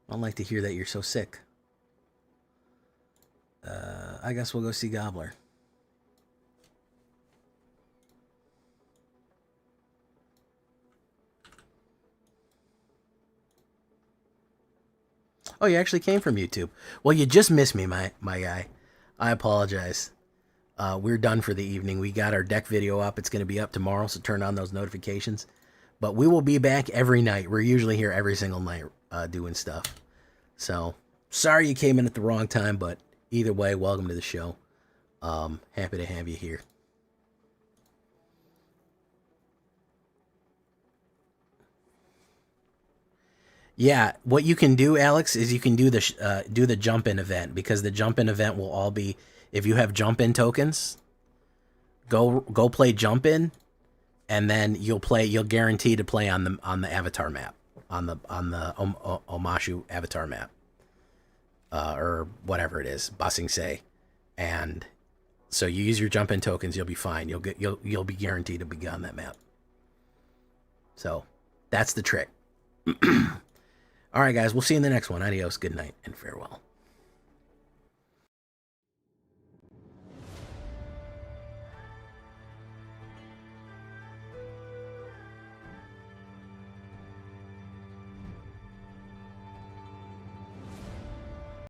I don't like to hear that you're so sick. I guess we'll go see Gobbler. Oh, you actually came from YouTube. Well, you just missed me, my guy. I apologize. We're done for the evening. We got our deck video up. It's going to be up tomorrow, so turn on those notifications. But we will be back every night. We're usually here every single night doing stuff. So, sorry you came in at the wrong time, but either way, welcome to the show. Happy to have you here. Yeah, what you can do, Alex, is you can do the jump in event, because the jump in event will all be, if you have jump in tokens, go play jump in, and then you'll guarantee to play on the avatar map, on the Omashu avatar map, or whatever it is, Basing Se, and so you use your jump in tokens, you'll be fine. You'll be guaranteed to be on that map. So that's the trick. All right, guys, we'll see you in the next one. Adios, good night, and farewell.